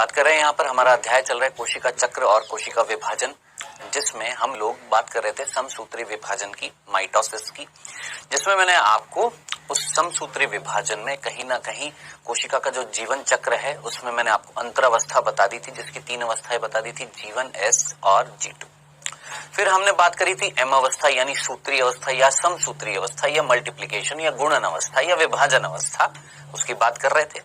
बात कर रहे हैं यहाँ पर हमारा अध्याय चल रहा है कोशिका चक्र और कोशिका विभाजन, जिसमें हम लोग बात कर रहे थे समसूत्री विभाजन की, माइटोसिस की, जिसमें मैंने आपको उस समसूत्री विभाजन में कहीं ना कहीं कोशिका का जो जीवन चक्र है उसमें मैंने आपको अंतरावस्था बता दी थी, जिसकी 3 अवस्थाएं बता दी थी, G1, S और G2। फिर हमने बात करी थी एम अवस्था यानी सूत्री अवस्था या समसूत्री अवस्था या मल्टीप्लिकेशन या गुणन अवस्था या विभाजन अवस्था, उसकी बात कर रहे थे,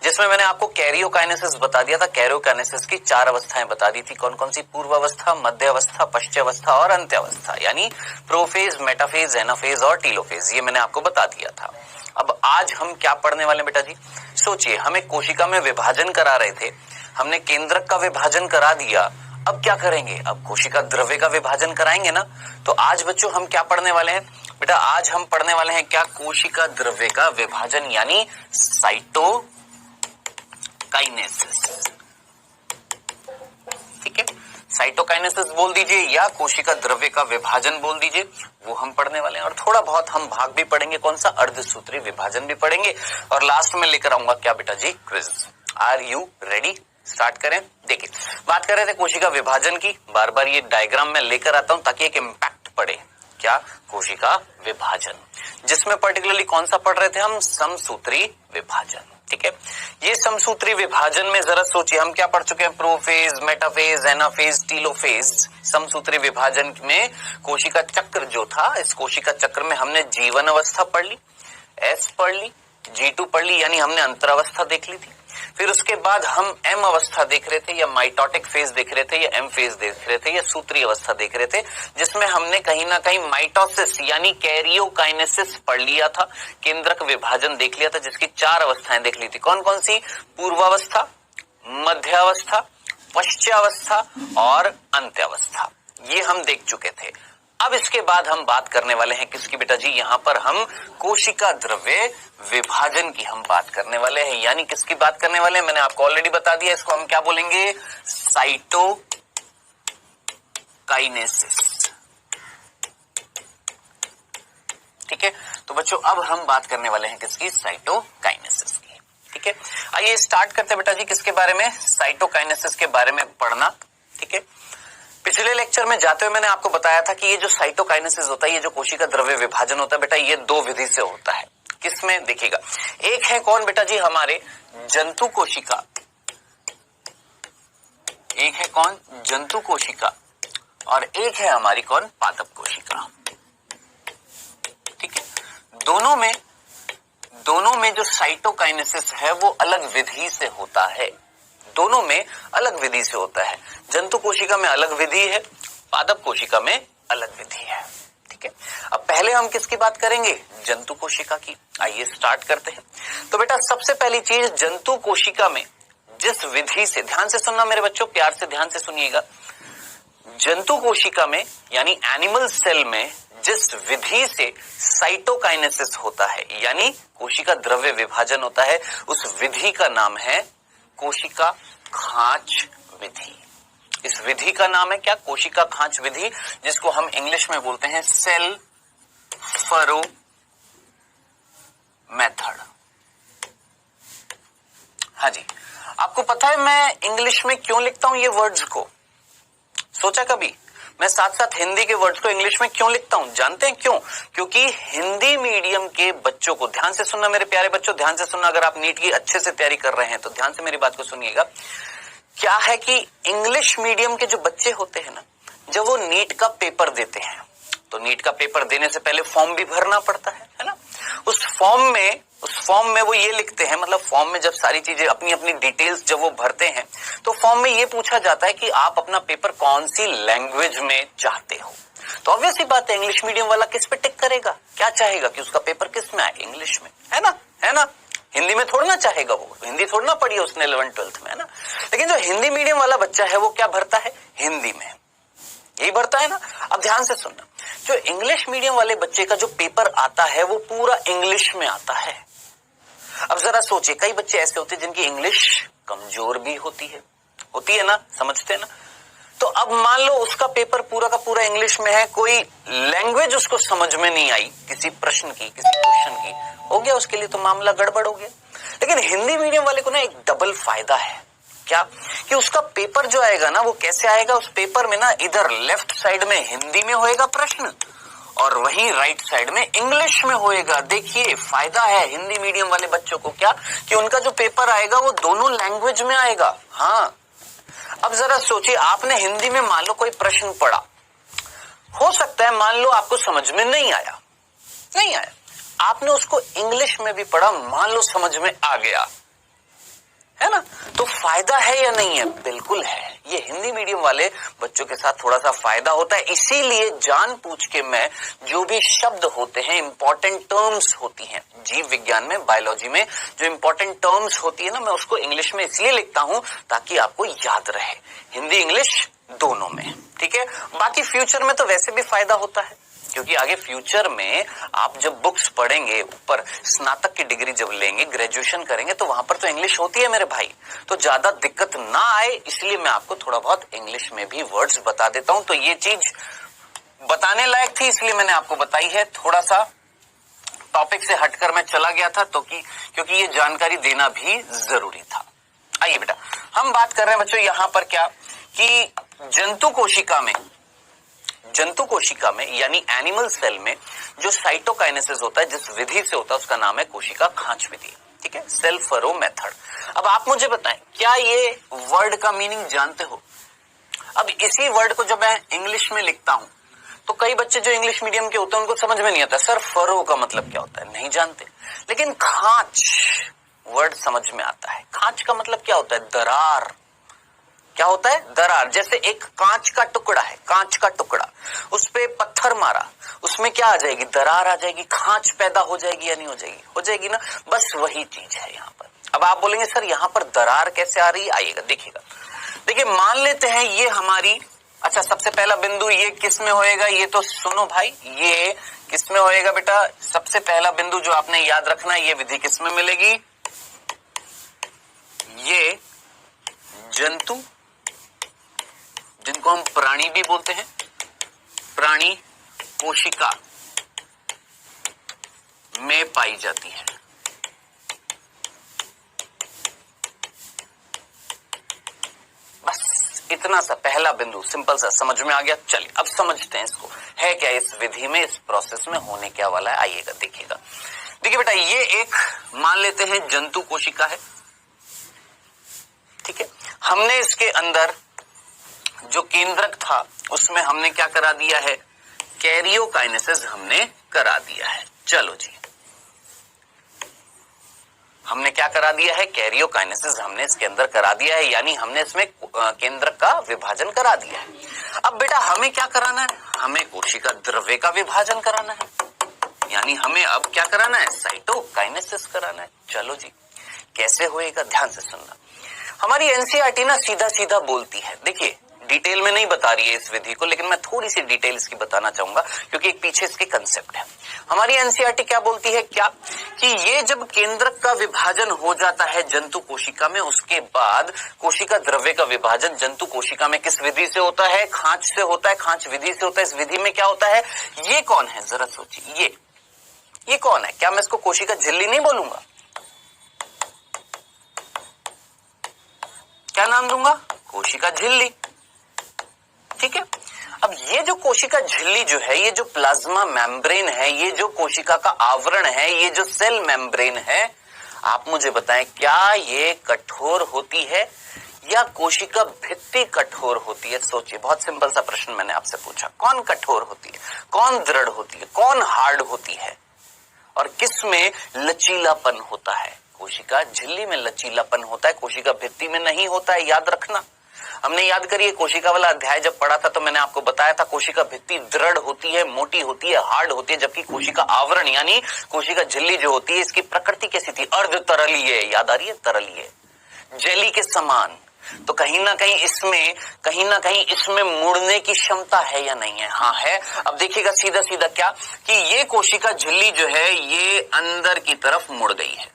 जिसमें मैंने आपको कैरियोकाइनेसिस बता दिया था। कैरियोकाइनेसिस की 4 अवस्थाएं बता दी थी, कौन कौन सी? पूर्व अवस्था, मध्य अवस्था, पश्चात अवस्था और अंत्य अवस्था, यानी प्रोफेज, मेटाफेज, एनाफेज और टीलोफेज, ये मैंने आपको बता दिया था। अब आज हम क्या पढ़ने वाले बेटा जी? सोचिए, हमें कोशिका में विभाजन करा रहे थे, हमने केंद्रक का विभाजन करा दिया, अब क्या करेंगे? अब कोशिका द्रव्य का विभाजन कराएंगे ना। तो आज बच्चों हम क्या पढ़ने वाले हैं बेटा? आज हम पढ़ने वाले हैं क्या? कोशिका द्रव्य का विभाजन यानी साइटोकाइनेसिस। ठीक है, साइटोकाइनेसिस बोल दीजिए या कोशिका द्रव्य का विभाजन बोल दीजिए, वो हम पढ़ने वाले हैं। और थोड़ा बहुत हम भाग भी पढ़ेंगे, कौन सा? अर्धसूत्री विभाजन भी पढ़ेंगे। और लास्ट में लेकर आऊंगा क्या बेटा जी? Quiz. Are you ready? Start करें। देखिए, बात कर रहे थे कोशिका विभाजन की, बार बार ये डायग्राम में लेकर आता हूं ताकि एक इम्पैक्ट पड़े। क्या? कोशिका विभाजन, जिसमें पर्टिकुलरली कौन सा पढ़ रहे थे हम? समसूत्री विभाजन। ठीक है, ये समसूत्री विभाजन में जरा सोचिए, हम क्या पढ़ चुके हैं? Prophase, metaphase, anaphase, telophase. समसूत्री विभाजन में कोशिका चक्र जो था, इस कोशिका चक्र में हमने G1 अवस्था पढ़ ली, S पढ़ ली, G2 पढ़ ली, यानी हमने अंतरावस्था देख ली थी। फिर उसके बाद हम M अवस्था देख रहे थे या माइटोटिक फेज देख रहे थे या M फेज देख रहे थे या सूत्री अवस्था देख रहे थे, जिसमें हमने कहीं ना कहीं माइटोसिस यानी कैरियोकाइनेसिस पढ़ लिया था, केंद्रक विभाजन देख लिया था, जिसकी 4 अवस्थाएं देख ली थी। कौन कौन सी? पूर्वावस्था, मध्यावस्था, पश्चावस्था और अंत्यावस्था, ये हम देख चुके थे। अब इसके बाद हम बात करने वाले हैं किसकी बेटा जी? यहां पर हम कोशिका द्रव्य विभाजन की हम बात करने वाले हैं, यानी किसकी बात करने वाले हैं? मैंने आपको ऑलरेडी बता दिया, इसको हम क्या बोलेंगे? साइटोकाइनेसिस। ठीक है, तो बच्चों अब हम बात करने वाले हैं किसकी? साइटोकाइनेसिस की। ठीक है, आइए स्टार्ट करते हैं बेटा जी किसके बारे में? साइटोकाइनेसिस के बारे में पढ़ना। ठीक है, पिछले लेक्चर में जाते हुए मैंने आपको बताया था कि ये जो साइटोकाइनेसिस होता है, ये जो कोशिका द्रव्य विभाजन होता है बेटा, ये 2 विधि से होता है। किसमें? देखिएगा, एक है कौन बेटा जी? हमारे जंतु कोशिका। एक है कौन? जंतु कोशिका। और एक है हमारी कौन? पादप कोशिका। ठीक है, दोनों में जो साइटोकाइनेसिस है वो अलग विधि से होता है, दोनों में अलग विधि से होता है। जंतु कोशिका में अलग विधि है, पादप कोशिका में अलग विधि है। ठीक है, अब पहले हम किसकी बात करेंगे? जंतु कोशिका की। आइए स्टार्ट करते हैं। तो बेटा सबसे पहली चीज, जंतु कोशिका में जिस विधि से, ध्यान से सुनना मेरे बच्चों, प्यार से ध्यान से सुनिएगा, जंतु कोशिका में यानी एनिमल सेल में जिस विधि से साइटोकाइनेसिस होता है यानी कोशिका द्रव्य विभाजन होता है, उस विधि का नाम है कोशिका खांच विधि। इस विधि का नाम है क्या? कोशिका खांच विधि, जिसको हम इंग्लिश में बोलते हैं सेल फरो मेथड। हाँ जी, आपको पता है मैं इंग्लिश में क्यों लिखता हूं ये वर्ड्स को? सोचा कभी? मैं साथ साथ हिंदी के वर्ड्स को इंग्लिश में क्यों लिखता हूं? जानते हैं क्यों? क्योंकि हिंदी मीडियम के बच्चों को, ध्यान से सुनना मेरे प्यारे बच्चों, ध्यान से सुनना, अगर आप नीट की अच्छे से तैयारी कर रहे हैं तो ध्यान से मेरी बात को सुनिएगा। क्या है कि इंग्लिश मीडियम के जो बच्चे होते हैं ना, जब वो नीट का पेपर देते हैं तो नीट का पेपर देने से पहले फॉर्म भी भरना पड़ता है ना? उस फॉर्म में वो ये लिखते हैं, मतलब फॉर्म में जब सारी चीजें अपनी अपनी डिटेल्स जब वो भरते हैं तो फॉर्म में ये पूछा जाता है कि आप अपना पेपर कौन सी लैंग्वेज में चाहते हो। तो ऑब्वियस सी बात है, इंग्लिश मीडियम वाला किस पे टिक करेगा? क्या चाहेगा कि उसका पेपर किस में आए? इंग्लिश में, है ना? हिंदी में थोड़ा ना चाहेगा, वो हिंदी थोड़ा ना पढ़ी है उसने 11th-12th में, है ना? लेकिन जो हिंदी मीडियम वाला बच्चा है वो क्या भरता है? हिंदी में, यही भरता है ना? अब ध्यान से सुनना, जो इंग्लिश मीडियम वाले बच्चे का जो पेपर आता है वो पूरा इंग्लिश में आता है। अब जरा सोचिए, कई बच्चे ऐसे होते हैं जिनकी इंग्लिश कमजोर भी होती है ना? समझते हैं ना? तो अब मान लो उसका पेपर पूरा का पूरा इंग्लिश में है, कोई लैंग्वेज उसको समझ में नहीं आई किसी प्रश्न की, किसी क्वेश्चन की, हो गया उसके लिए तो मामला गड़बड़ हो गया। लेकिन हिंदी मीडियम वाले को ना एक डबल फायदा है। क्या कि उसका पेपर जो आएगा ना वो कैसे आएगा, उस पेपर में ना इधर लेफ्ट साइड में हिंदी में होएगा प्रश्न और वहीं राइट साइड में इंग्लिश में होएगा। देखिए फायदा है हिंदी मीडियम वाले बच्चों को क्या कि उनका जो पेपर आएगा वो दोनों लैंग्वेज में आएगा। हाँ, अब जरा सोचिए, आपने हिंदी में मान लो कोई प्रश्न पढ़ा, हो सकता है मान लो आपको समझ में नहीं आया, आपने उसको इंग्लिश में भी पढ़ा, मान लो समझ में आ गया, है ना, तो फायदा है या नहीं है? बिल्कुल है। ये हिंदी मीडियम वाले बच्चों के साथ थोड़ा सा फायदा होता है, इसीलिए जानबूझ के मैं जो भी शब्द होते हैं, इंपॉर्टेंट टर्म्स होती हैं जीव विज्ञान में, बायोलॉजी में जो इंपॉर्टेंट टर्म्स होती है ना, मैं उसको इंग्लिश में इसलिए लिखता हूं ताकि आपको याद रहे, हिंदी इंग्लिश दोनों में। ठीक है, बाकी फ्यूचर में तो वैसे भी फायदा होता है, क्योंकि आगे फ्यूचर में आप जब बुक्स पढ़ेंगे, ऊपर स्नातक की डिग्री जब लेंगे, ग्रेजुएशन करेंगे, तो वहां पर तो इंग्लिश होती है मेरे भाई, तो ज्यादा दिक्कत ना आए इसलिए मैं आपको थोड़ा बहुत इंग्लिश में भी वर्ड्स बता देता हूं। तो ये चीज बताने लायक थी इसलिए मैंने आपको बताई है। थोड़ा सा टॉपिक से हटकर मैं चला गया था तो क्योंकि ये जानकारी देना भी जरूरी था। आइए बेटा, हम बात कर रहे हैं बच्चों यहां पर क्या कि जंतु कोशिका में यानी एनिमल सेल में जो साइटोकाइनेसिस होता है, जिस विधि से होता है, उसका नाम है कोशिका खांच विधि। ठीक है, सेल फरो मेथड। अब आप मुझे बताएं, क्या ये वर्ड का मीनिंग जानते हो? अब इसी वर्ड को जब मैं इंग्लिश में लिखता हूं तो कई बच्चे जो इंग्लिश मीडियम के होते हैं उनको समझ में नहीं आता, सर फरो का मतलब क्या होता है, नहीं जानते। लेकिन खांच वर्ड समझ में आता है। खांच का मतलब क्या होता है? दरार। क्या होता है? दरार। जैसे एक कांच का टुकड़ा है, कांच का टुकड़ा, उस पे पत्थर मारा, उसमें क्या आ जाएगी? दरार आ जाएगी, खांच पैदा हो जाएगी या नहीं हो जाएगी? हो जाएगी ना। बस वही चीज है यहाँ पर। अब आप बोलेंगे सर यहाँ पर दरार कैसे आ रही है? आइएगा देखिएगा। देखिए मान लेते हैं ये हमारी, अच्छा सबसे पहला बिंदु ये किस में होएगा? ये तो सुनो भाई, ये किस में होएगा बेटा? सबसे पहला बिंदु जो आपने याद रखना है, ये विधि किस में मिलेगी? ये जंतु, जिनको हम प्राणी भी बोलते हैं, प्राणी कोशिका में पाई जाती है। बस इतना सा पहला बिंदु, सिंपल सा, समझ में आ गया। चलिए अब समझते हैं इसको, है क्या इस विधि में, इस प्रोसेस में होने क्या वाला है। आइएगा देखिएगा। देखिए बेटा, ये एक मान लेते हैं जंतु कोशिका है। ठीक है, हमने इसके अंदर जो केंद्रक था उसमें हमने क्या करा दिया है? कैरियोकाइनेसिस हमने करा दिया है। चलो जी, हमने क्या करा दिया है? कैरियोकाइनेसिस हमने इसके अंदर करा दिया है, यानी हमने इसमें केंद्रक का विभाजन करा दिया है। अब बेटा हमें क्या कराना है? हमें कोशिका द्रव्य का विभाजन कराना है, यानी हमें अब क्या कराना है? साइटोकाइनेसिस कराना है। चलो जी, कैसे होएगा? ध्यान से सुनना। हमारी एनसीईआरटी ना सीधा सीधा बोलती है, देखिए डिटेल में नहीं बता रही है इस विधि को, लेकिन मैं थोड़ी सी डिटेल इसकी बताना चाहूंगा क्योंकि एक पीछे इसके कंसेप्ट है। हमारी एनसीईआरटी क्या बोलती है क्या कि ये जब केंद्रक का विभाजन हो जाता है जंतु कोशिका में, उसके बाद कोशिका द्रव्य का विभाजन जंतु कोशिका में किस विधि से होता है? खांच से होता है, खांच विधि से होता है। इस विधि में क्या होता है? ये कौन है जरा सोचिए, ये कौन है? क्या मैं इसको कोशिका झिल्ली नहीं बोलूंगा? क्या नाम दूंगा? कोशिका झिल्ली। ठीक है, अब ये जो कोशिका झिल्ली जो है, ये जो प्लाज्मा मेम्ब्रेन है, ये जो कोशिका का आवरण है, ये जो सेल मेम्ब्रेन है, आप मुझे बताएं क्या ये कठोर होती है या कोशिका भित्ति कठोर होती है? सोचिए, बहुत सिंपल सा प्रश्न मैंने आपसे पूछा। कौन कठोर होती है, कौन दृढ़ होती है, कौन हार्ड होती है और किस में लचीलापन होता है? कोशिका झिल्ली में लचीलापन होता है, कोशिका भित्ति में नहीं होता है। याद रखना, हमने याद करिए कोशिका वाला अध्याय जब पढ़ा था तो मैंने आपको बताया था कोशिका भित्ति दृढ़ होती है, मोटी होती है, हार्ड होती है, जबकि कोशिका आवरण यानी कोशिका झिल्ली जो होती है, इसकी प्रकृति कैसी थी? अर्ध तरलीय। याद आ रही है? तरलीय, जेली के समान। तो कहीं ना कहीं इसमें मुड़ने की क्षमता है या नहीं है? हाँ है। अब देखिएगा सीधा सीधा क्या कि ये कोशिका झिल्ली जो है ये अंदर की तरफ मुड़ गई है।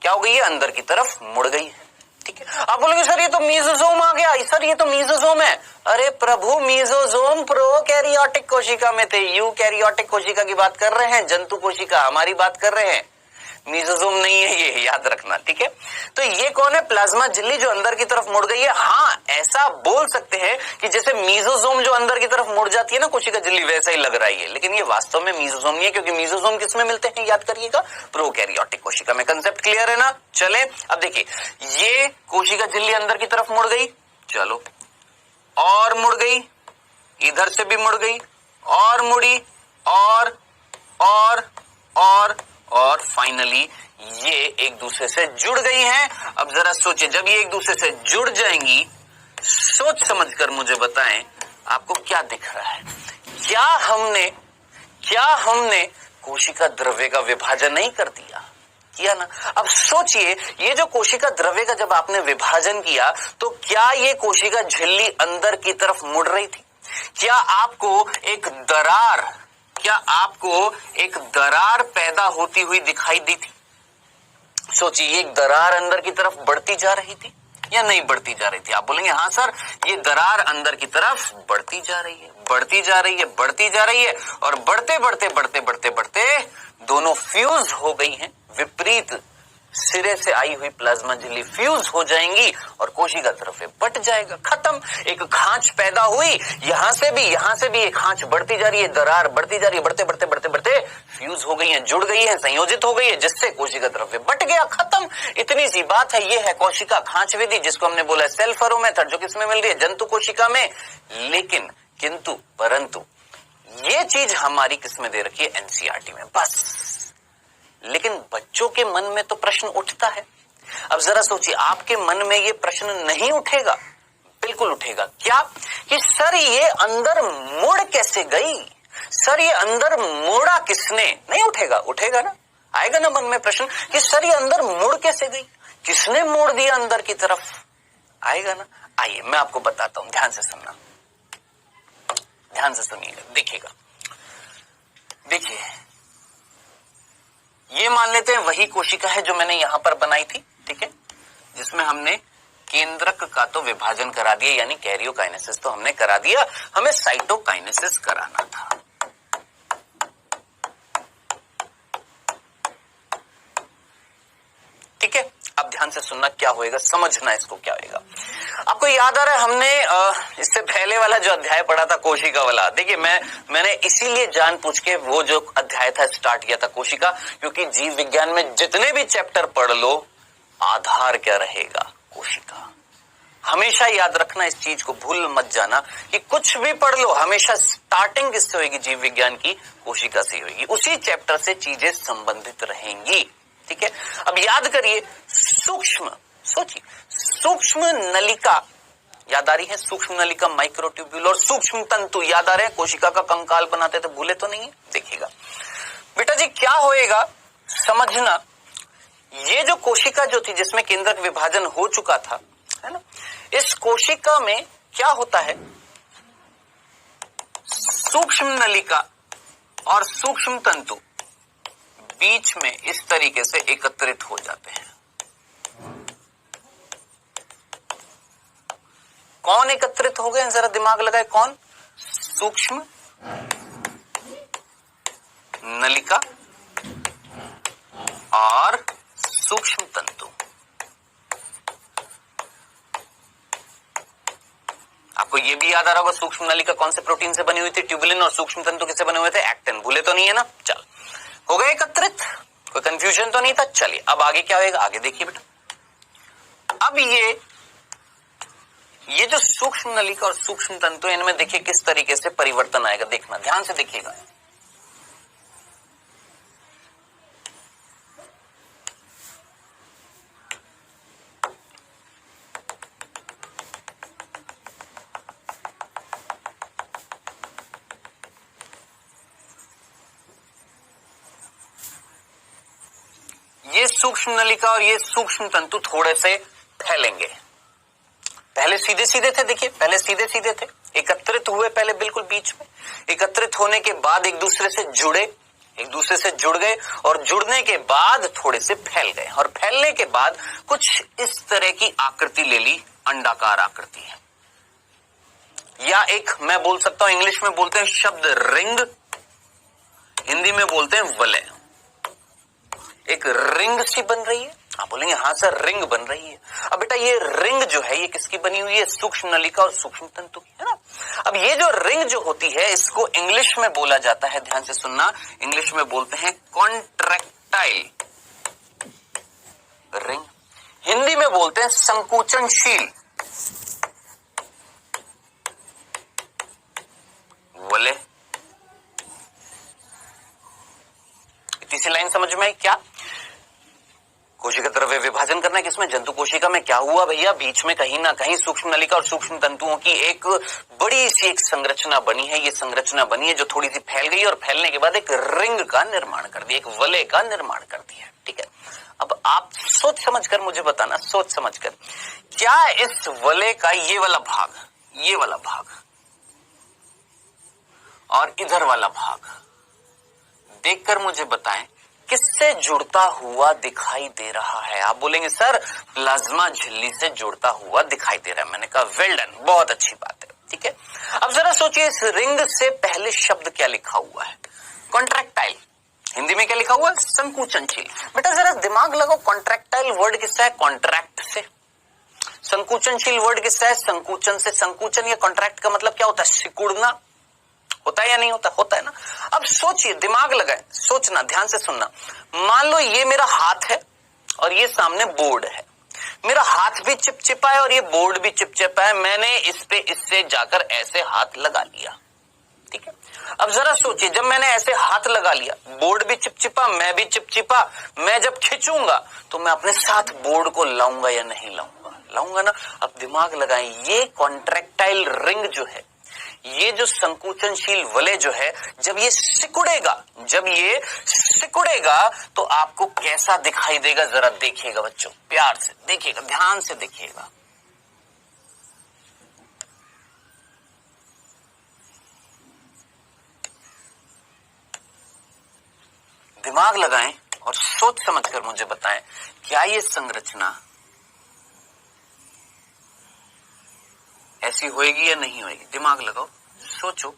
क्या हो गई है? अंदर की तरफ मुड़ गई है। ठीक है, आप बोलोगे सर ये तो मीजोजोम आ गया, सर ये तो मीजोजोम है। अरे प्रभु, मीजोजोम प्रोकैरियोटिक कोशिका में थे, यूकैरियोटिक कोशिका की बात कर रहे हैं, जंतु कोशिका हमारी बात कर रहे हैं, मीजोजोम नहीं है ये, याद रखना। ठीक है, तो ये प्लाज्मा झिल्ली जो अंदर की तरफ मुड़ गई है। हाँ, ऐसा बोल सकते हैं कि जैसे मीजोसोम जो अंदर की तरफ मुड़ जाती है ना कोशिका झिल्ली, वैसा ही लग रही है, लेकिन ये वास्तव में मीजोसोम नहीं है, क्योंकि मीजोसोम किसमें मिलते हैं याद करिएगा, प्रोकैरियोटिक कोशिका में। कंसेप्ट क्लियर है ना? चले अब देखिए, ये कोशिका झिल्ली अंदर की तरफ मुड़ गई, चलो और मुड़ गई, इधर से भी मुड़ गई और मुड़ी और फाइनली ये एक दूसरे से जुड़ गई हैं। अब जरा सोचिए, जब ये एक दूसरे से जुड़ जाएंगी, सोच समझकर मुझे बताएं आपको क्या दिख रहा है। क्या हमने कोशिका द्रव्य का विभाजन नहीं कर दिया? किया ना? अब सोचिए, ये जो कोशिका द्रव्य का जब आपने विभाजन किया तो क्या ये कोशिका झिल्ली अंदर की तरफ मुड़ रही थी? क्या आपको एक दरार पैदा होती हुई दिखाई दी थी? सोचिए, एक दरार अंदर की तरफ बढ़ती जा रही थी या नहीं बढ़ती जा रही थी? आप बोलेंगे हाँ सर, ये दरार अंदर की तरफ बढ़ती जा रही है और बढ़ते दोनों फ्यूज हो गई हैं। विपरीत सिरे से आई हुई प्लाज्मा झिल्ली फ्यूज हो जाएंगी और कोशिका द्रव्य बट जाएगा, खत्म। एक खांच पैदा हुई, यहां से भी एक खांच बढ़ती जा रही है, दरार बढ़ती जा रही है, बढ़ते फ्यूज हो गई है, जुड़ गई है, संयोजित हो गई है, जिससे कोशिका द्रव्य बट गया, खत्म। इतनी सी बात है। ये है कोशिका खांच विधि, जिसको हमने बोला सेल फरो मेथड, जो किसमें मिल रही है? जंतु कोशिका में। लेकिन किंतु परंतु ये चीज हमारी किसमें दे रखी है? एनसीईआरटी में, बस। लेकिन बच्चों के मन में तो प्रश्न उठता है। अब जरा सोचिए, आपके मन में ये प्रश्न नहीं उठेगा? बिल्कुल उठेगा। क्या? कि सर ये अंदर मुड़ कैसे गई? सर ये अंदर मुड़ा किसने? नहीं उठेगा? उठेगा ना, आएगा ना मन में प्रश्न कि सर ये अंदर मुड़ कैसे गई, किसने मोड़ दिया अंदर की तरफ? आएगा ना? आइए मैं आपको बताता हूं, ध्यान से सुनना, ध्यान से सुनिएगा, देखिएगा। देखिए, ये मान लेते हैं वही कोशिका है जो मैंने यहां पर बनाई थी, ठीक है, जिसमें हमने केंद्रक का तो विभाजन करा दिया, यानी कैरियोकाइनेसिस तो हमने करा दिया, हमें साइटोकाइनेसिस कराना था। ठीक है, अब ध्यान से सुनना, क्या होएगा समझना इसको, क्या होएगा। आपको याद आ रहा है हमने इससे पहले वाला जो अध्याय पढ़ा था कोशिका वाला। देखिए, मैंने इसीलिए जान पूछ के वो जो अध्याय था स्टार्ट किया था कोशिका, क्योंकि जीव विज्ञान में जितने भी चैप्टर पढ़ लो, आधार क्या रहेगा? कोशिका। हमेशा याद रखना इस चीज को, भूल मत जाना कि कुछ भी पढ़ लो, हमेशा स्टार्टिंग किससे होगी? जीव विज्ञान की कोशिका से होगी, उसी चैप्टर से चीजें संबंधित रहेंगी। ठीक है, अब याद करिए, सोचिए, सूक्ष्म नलिका याद आ रही है? सूक्ष्म नलिका, माइक्रोट्यूब्यूल और सूक्ष्म तंतु याद आ रहे हैं? कोशिका का कंकाल बनाते थे, भूले तो नहीं है? देखिएगा बेटा जी, क्या होएगा समझना। ये जो कोशिका जो थी, जिसमें केंद्रक विभाजन हो चुका था, है ना, इस कोशिका में क्या होता है? सूक्ष्म नलिका और सूक्ष्म तंतु बीच में इस तरीके से एकत्रित हो जाते हैं। कौन एकत्रित हो गए? जरा दिमाग लगाए, कौन? सूक्ष्म नलिका और सूक्ष्म तंतु। आपको ये भी याद आ रहा होगा, सूक्ष्म नलिका कौन से प्रोटीन से बनी हुई थी? ट्यूबुलिन। और सूक्ष्म तंतु किससे बने हुए थे? एक्टिन। भूले तो नहीं है ना? चल, हो गए एकत्रित, कोई कंफ्यूजन तो नहीं था? चलिए, अब आगे क्या होगा? आगे देखिए बेटा, अब ये जो सूक्ष्म नलिका और सूक्ष्म तंतु, इनमें देखिए किस तरीके से परिवर्तन आएगा, देखना, ध्यान से देखिएगा। ये सूक्ष्म नलिका और ये सूक्ष्म तंतु थोड़े से फैलेंगे। पहले सीधे सीधे थे, देखिए, पहले सीधे सीधे थे, एकत्रित हुए पहले बिल्कुल बीच में, एकत्रित होने के बाद एक दूसरे से जुड़ गए और जुड़ने के बाद थोड़े से फैल गए, और फैलने के बाद कुछ इस तरह की आकृति ले ली, अंडाकार आकृति है, या एक मैं बोल सकता हूं, इंग्लिश में बोलते हैं शब्द रिंग, हिंदी में बोलते हैं वलय। एक रिंग सी बन रही है, आप बोलेंगे हाँ सर रिंग बन रही है। अब बेटा ये रिंग जो है ये किसकी बनी हुई है? सूक्ष्म नलिका और सूक्ष्म तंतु की, है ना। अब ये जो रिंग जो होती है इसको इंग्लिश में बोला जाता है, ध्यान से सुनना, इंग्लिश में बोलते हैं कॉन्ट्रैक्टाइल रिंग, हिंदी में बोलते हैं संकुचनशील वलय। तीसरी लाइन समझ में आई क्या? कोशिका द्रव्य विभाजन करना है किसमें? जंतु कोशिका में। क्या हुआ भैया? बीच में कहीं ना कहीं सूक्ष्म नलिका और सूक्ष्म तंतुओं की एक बड़ी सी एक संरचना बनी है। ये संरचना बनी है जो थोड़ी सी फैल गई और फैलने के बाद एक रिंग का निर्माण कर दिया, एक वलय का निर्माण कर दिया, ठीक है। अब आप सोच समझकर मुझे बताना, सोच समझकर, क्या इस वलय का ये वाला भाग और इधर वाला भाग देखकर मुझे बताएं किससे जुड़ता हुआ दिखाई दे रहा है? आप बोलेंगे सर प्लाज्मा झिल्ली से जुड़ता हुआ दिखाई दे रहा है। मैंने कहा वेल डन, बहुत अच्छी बात है, ठीक है। अब जरा सोचिए इस रिंग से पहले शब्द क्या लिखा हुआ है? कॉन्ट्रैक्टाइल। हिंदी में क्या लिखा हुआ है? संकुचनशील। बेटा जरा दिमाग लगाओ, कॉन्ट्रैक्टाइल वर्ड किससे है? कॉन्ट्रैक्ट से। संकुचनशील वर्ड किससे है? संकुचन से। संकुचन या कॉन्ट्रैक्ट का मतलब क्या होता है? सिकुड़ना होता है या नहीं होता? होता है ना। अब सोचिए, दिमाग लगाए, सोचना, ध्यान से सुनना। मान लो ये मेरा हाथ है और ये सामने बोर्ड है, मेरा हाथ भी चिपचिपा है और ये बोर्ड भी चिपचिपा है, मैंने इस पे इससे जाकर ऐसे हाथ लगा लिया, ठीक है। अब जरा सोचिए, जब मैंने ऐसे हाथ लगा लिया, बोर्ड भी चिपचिपा, मैं भी चिपचिपा, मैं जब खींचूंगा तो मैं अपने साथ बोर्ड को लाऊंगा या नहीं लाऊंगा? लाऊंगा ना। अब दिमाग लगाएं, ये कॉन्ट्रैक्टाइल रिंग जो है, ये जो संकुचनशील वलय जो है, जब ये सिकुड़ेगा तो आपको कैसा दिखाई देगा? जरा देखिएगा बच्चों, प्यार से देखिएगा, ध्यान से देखिएगा। दिमाग लगाएं और सोच समझकर मुझे बताएं, क्या ये संरचना ऐसी होएगी या नहीं होएगी? दिमाग लगाओ, सोचो,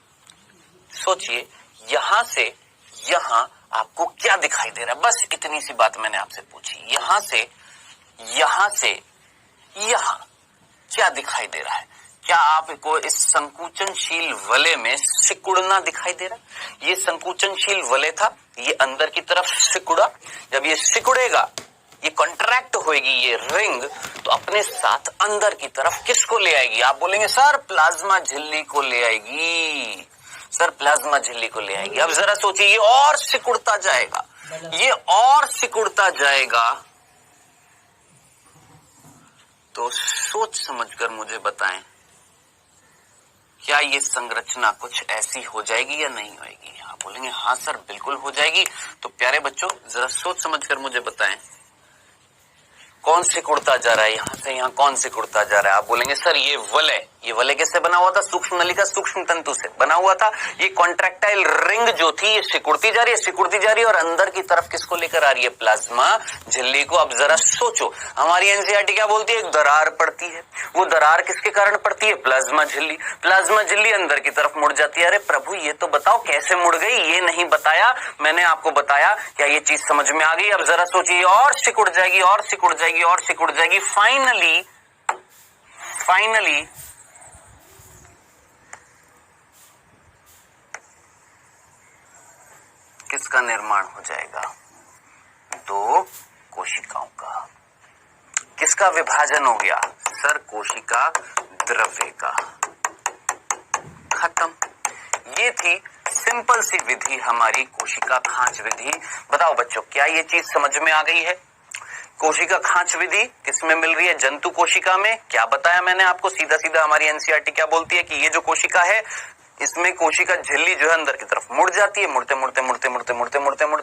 सोचिए, यहां से यहां आपको क्या दिखाई दे रहा है? बस इतनी सी बात मैंने आपसे पूछी। यहां से यहां क्या दिखाई दे रहा है? क्या आपको इस संकुचनशील वलय में सिकुड़ना दिखाई दे रहा है? ये संकुचनशील वलय था, ये अंदर की तरफ सिकुड़ा, जब ये सिकुड़ेगा, ये कॉन्ट्रैक्ट होएगी ये रिंग, तो अपने साथ अंदर की तरफ किसको ले आएगी? आप बोलेंगे सर प्लाज्मा झिल्ली को ले आएगी, सर प्लाज्मा झिल्ली को ले आएगी। अब जरा सोचिए, ये और सिकुड़ता जाएगा, ये और सिकुड़ता जाएगा, तो सोच समझकर मुझे बताएं, क्या ये संरचना कुछ ऐसी हो जाएगी या नहीं होएगी? आप बोलेंगे हाँ सर बिल्कुल हो जाएगी। तो प्यारे बच्चों जरा सोच समझकर मुझे बताएं, कौन सिकुड़ता जा रहा है? यहां से यहां कौन सिकुड़ता जा रहा है? आप बोलेंगे सर ये वलय किससे बना हुआ था? सूक्ष्म नलिका सूक्ष्म तंतु से बना हुआ था। ये कॉन्ट्रैक्टाइल रिंग जो थी ये सिकुड़ती जा रही है और अंदर की तरफ किसको लेकर आ रही है? प्लाज्मा झिल्ली को। अब जरा सोचो, हमारी एनसीईआरटी क्या बोलती है? एक दरार पड़ती है, वो दरार किसके कारण पड़ती है? प्लाज्मा झिल्ली। प्लाज्मा झिल्ली अंदर की तरफ मुड़ जाती है। अरे प्रभु ये तो बताओ कैसे मुड़ गई? ये नहीं बताया, मैंने आपको बताया। क्या ये चीज समझ में आ गई? अब जरा सोचिए, और सिकुड़ जाएगी और सिकुड़ जाएगी और सिकुड़ जाएगी, फाइनली किसका निर्माण हो जाएगा? दो कोशिकाओं का। किसका विभाजन हो गया? सर कोशिका द्रव्य का। खत्म। ये थी सिंपल सी विधि, हमारी कोशिका खांच विधि। बताओ बच्चों, क्या ये चीज समझ में आ गई है? कोशिका खांच विधि किसमें मिल रही है? जंतु कोशिका में। क्या बताया मैंने आपको? सीधा सीधा हमारी एनसीईआरटी क्या बोलती है कि ये जो कोशिका है इसमें कोशिका झिल्ली जो है अंदर की तरफ मुड़ जाती है,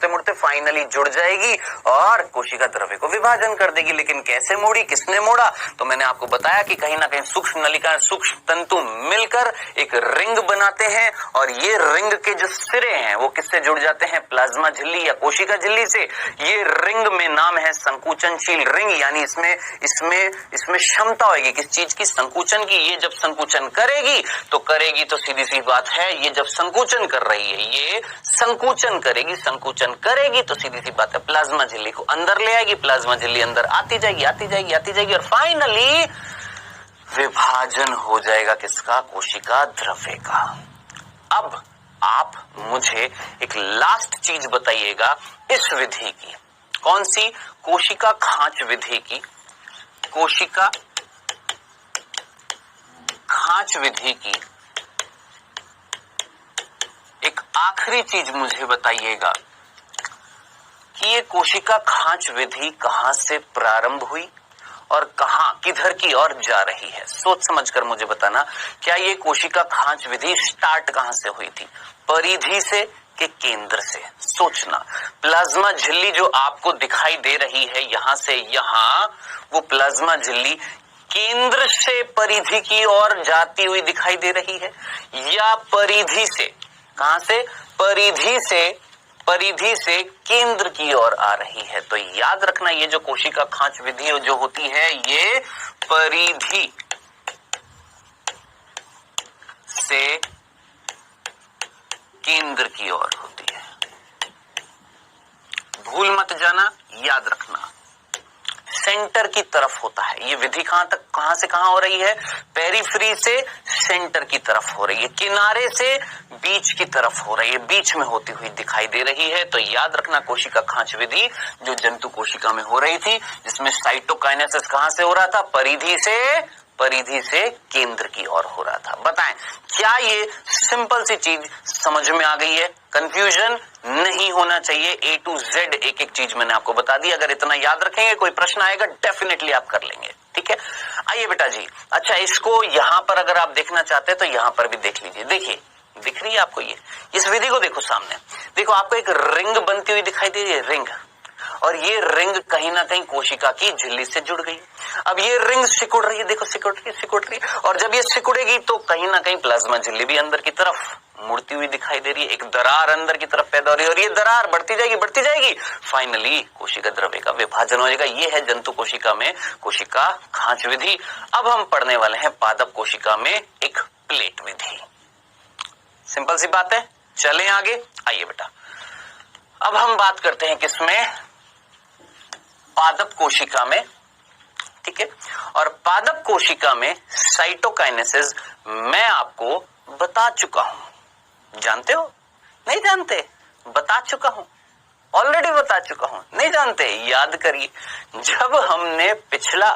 मुड़ते फाइनली जुड़ जाएगी और कोशिका द्रव्य को विभाजन कर देगी। लेकिन कैसे मोड़ी, किसने मोड़ा? तो मैंने आपको बताया कि कहीं ना कहीं सूक्ष्म नलिका सूक्ष्म तंतु मिलकर एक रिंग बनाते हैं और ये रिंग के जो सिरे हैं वो किससे जुड़ जाते हैं? प्लाज्मा झिल्ली या कोशिका झिल्ली से। ये रिंग में नाम है संकुचनशील रिंग, यानी इसमें क्षमता होगी किस चीज की? संकुचन की। ये जब संकुचन करेगी तो सीधी सी सी बात है, ये जब संकुचन कर रही है, ये संकुचन करेगी तो सीधी सी बात है प्लाज्मा झिल्ली को अंदर ले आएगी, प्लाज्मा झिल्ली अंदर आती जाएगी और फाइनली विभाजन हो जाएगा किसका? कोशिका द्रव्य का। अब आप मुझे एक लास्ट चीज बताइएगा इस विधि की। कौन सी? कोशिका खांच विधि की। कोशिका खांच विधि की एक आखिरी चीज मुझे बताइएगा कि ये कोशिका खांच विधि कहां से प्रारंभ हुई और कहां किधर की ओर जा रही है? सोच समझकर मुझे बताना, क्या ये कोशिका खांच विधि स्टार्ट कहां से हुई थी? परिधि से कि केंद्र से? सोचना। प्लाज्मा झिल्ली जो आपको दिखाई दे रही है यहां से यहां, वो प्लाज्मा झिल्ली केंद्र से परिधि की ओर जाती हुई दिखाई दे रही है या परिधि से? कहां से? परिधि से केंद्र की ओर आ रही है। तो याद रखना, ये जो कोशिका खांच विधि जो होती है ये परिधि से केंद्र की ओर होती है। भूल मत जाना, याद रखना, सेंटर की तरफ होता है। ये विधि कहां से कहां हो रही है? पेरिफेरी से सेंटर की तरफ हो रही है, किनारे से बीच की तरफ हो रही है, बीच में होती हुई दिखाई दे रही है। तो याद रखना, कोशिका खांच विधि जो जंतु कोशिका में हो रही थी, जिसमें साइटोकाइनेसिस कहां से हो रहा था? परिधि से केंद्र की ओर हो रहा था। बताएं, क्या ये सिंपल सी चीज समझ में आ गई है? कंफ्यूजन नहीं होना चाहिए। A to Z एक एक चीज मैंने आपको बता दी। अगर इतना याद रखेंगे, कोई प्रश्न आएगा डेफिनेटली आप कर लेंगे। ठीक है, आइए बेटा जी। अच्छा, इसको यहां पर अगर आप देखना चाहते हैं तो यहां पर भी देख लीजिए। देखिए, दिख रही है आपको ये? इस विधि को देखो सामने, देखो आपको एक रिंग बनती हुई दिखाई दे रही है, रिंग। और ये रिंग कहीं ना कहीं कोशिका की झिल्ली से जुड़ गई। अब ये रिंग सिकुड़ रही है, देखो सिकुड़ रही है। और जब ये सिकुड़ेगी तो कहीं ना कहीं प्लाज्मा झिल्ली भी अंदर की तरफ मुड़ती हुई दिखाई दे रही है। एक दरार अंदर की तरफ पैदा हो रही है और ये दरार बढ़ती जाएगी। फाइनली कोशिका द्रव्य का विभाजन हो जाएगा। ये है जंतु कोशिका में कोशिका खांच विधि। अब हम पढ़ने वाले हैं पादप कोशिका में एक प्लेट विधि। सिंपल सी बात है, चलें आगे। आइए बेटा, अब हम बात करते हैं किसमें? पादप कोशिका में। ठीक है, और पादप कोशिका में साइटोकाइनेसिस मैं आपको बता चुका हूं। जानते हो? नहीं जानते? बता चुका हूं, ऑलरेडी बता चुका हूं। नहीं जानते? याद करिए, जब हमने पिछला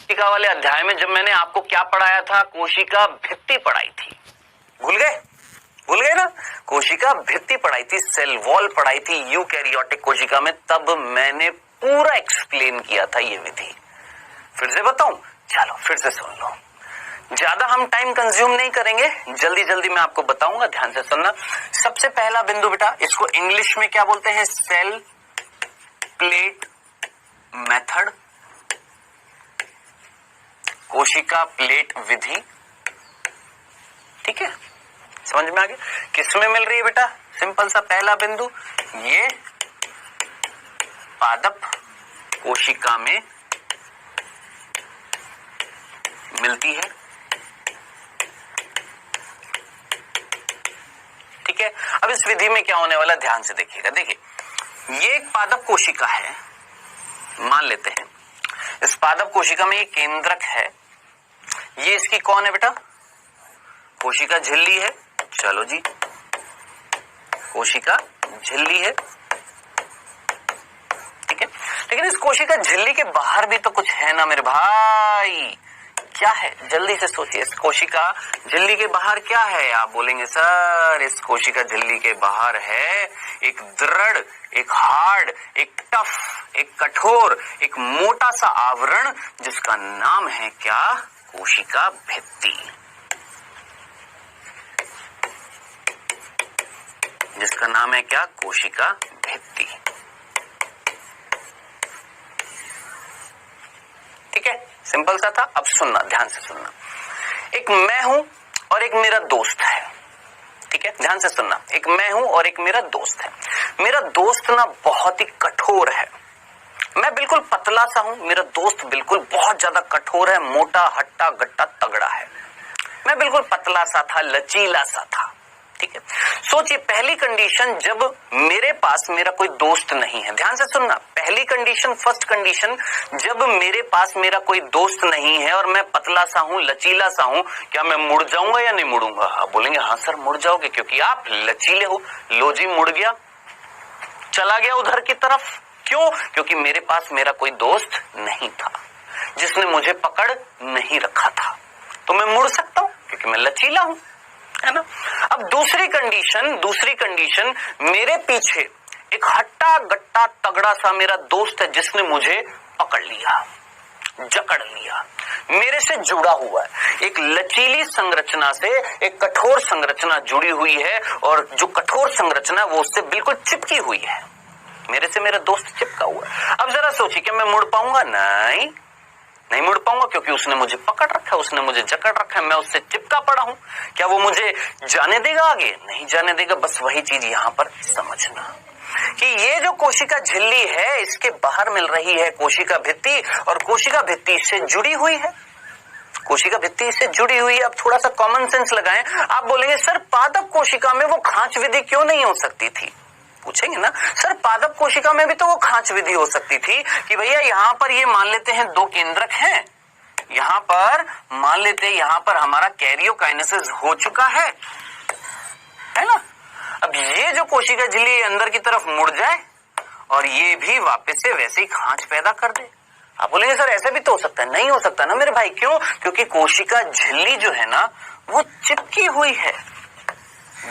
कोशिका वाले अध्याय में जब मैंने आपको क्या पढ़ाया था? कोशिका भित्ति पढ़ाई थी। भूल गए ना? कोशिका भित्ति पढ़ाई थी, सेल वॉल पढ़ाई थी यूकैरियोटिक कोशिका में। तब मैंने पूरा एक्सप्लेन किया था ये विधि। फिर से बताऊं? चलो फिर से सुन लो। ज्यादा हम टाइम कंज्यूम नहीं करेंगे, जल्दी मैं आपको बताऊंगा, ध्यान से सुनना। सबसे पहला बिंदु बेटा, इसको इंग्लिश में क्या बोलते हैं? सेल प्लेट मेथड, कोशिका प्लेट विधि। ठीक है, समझ में आ गया? किसमें मिल रही है बेटा? सिंपल सा पहला बिंदु, ये पादप कोशिका में मिलती है। ठीक है, अब इस विधि में क्या होने वाला, ध्यान से देखिएगा। देखिए, ये एक पादप कोशिका है, मान लेते हैं। इस पादप कोशिका में ये केंद्रक है। ये इसकी कौन है बेटा? कोशिका झिल्ली है। चलो जी, कोशिका झिल्ली है। ठीक है, लेकिन इस कोशिका झिल्ली के बाहर भी तो कुछ है ना मेरे भाई। क्या है? जल्दी से सोचिए, इस कोशिका झिल्ली के बाहर क्या है? आप बोलेंगे सर, इस कोशिका झिल्ली के बाहर है एक दृढ़, एक हार्ड, एक टफ, एक कठोर, एक मोटा सा आवरण, जिसका नाम है क्या? कोशिका भित्ति। जिसका नाम है क्या? कोशिका भित्ति। ठीक है, सिंपल सा था। अब सुनना, ध्यान से सुनना। एक मैं हूं और एक मेरा दोस्त है। ठीक है, ध्यान से सुनना। एक मैं हूं और एक मेरा दोस्त है। मेरा दोस्त ना बहुत ही कठोर है। मैं बिल्कुल पतला सा हूं, मेरा दोस्त बिल्कुल बहुत ज्यादा कठोर है, मोटा हट्टा गट्टा तगड़ा है। मैं बिल्कुल पतला सा था, लचीला सा था। ठीक है, सोचिए पहली कंडीशन, जब मेरे पास मेरा कोई दोस्त नहीं है, ध्यान से सुनना, पहली कंडीशन, फर्स्ट कंडीशन, जब मेरे पास मेरा कोई दोस्त नहीं है और मैं पतला सा हूं, लचीला सा हूं, क्या मैं मुड़ जाऊंगा या नहीं मुड़ूंगा? आप बोलेंगे हाँ सर मुड़ जाओगे, क्योंकि आप लचीले हो। लो जी, मुड़ गया, चला गया उधर की तरफ। क्यों? क्योंकि मेरे पास मेरा कोई दोस्त नहीं था जिसने मुझे पकड़ नहीं रखा था, तो मैं मुड़ सकता हूं क्योंकि मैं लचीला हूं, है ना। अब दूसरी कंडीशन, मेरे पीछे एक हट्टा गट्टा तगड़ा सा मेरा दोस्त है जिसने मुझे पकड़ लिया, जकड़ लिया, मेरे से जुड़ा हुआ है। एक लचीली संरचना से एक कठोर संरचना जुड़ी हुई है, और जो कठोर संरचना वो उससे बिल्कुल चिपकी हुई है, मेरे से मेरा दोस्त चिपका हुआ है। अब जरा सोचिए, क्या मैं मुड़ पाऊंगा? नहीं मुड़ पाऊंगा, क्योंकि उसने मुझे पकड़ रखा है, उसने मुझे जकड़ रखा है, मैं उससे चिपका पड़ा हूं। क्या वो मुझे जाने देगा आगे? नहीं जाने देगा। बस वही चीज यहां पर समझना कि ये जो कोशिका झिल्ली है, इसके बाहर मिल रही है कोशिका भित्ति, और कोशिका भित्ति इससे जुड़ी हुई है, कोशिका भित्ति इससे जुड़ी हुई है। अब थोड़ा सा कॉमन सेंस लगाएं। आप बोलेंगे सर पादप कोशिका में वो खांच विधि क्यों नहीं हो सकती थी? पूछेंगे ना, सर पादप कोशिका में भी तो वो खांच विधि हो सकती थी कि भैया यहां पर ये मान लेते हैं दो केंद्रक हैं, यहां पर मान लेते हैं यहां पर हमारा कैरियोकाइनेसिस हो चुका है ना। अब ये जो कोशिका झिल्ली अंदर की तरफ मुड़ जाए और ये भी वापस से वैसे ही खांच पैदा कर दे। आप बोलेंगे सर ऐसे भी तो हो सकता है। नहीं हो सकता ना मेरे भाई। क्यों? क्योंकि कोशिका झिल्ली जो है ना वो चिपकी हुई है,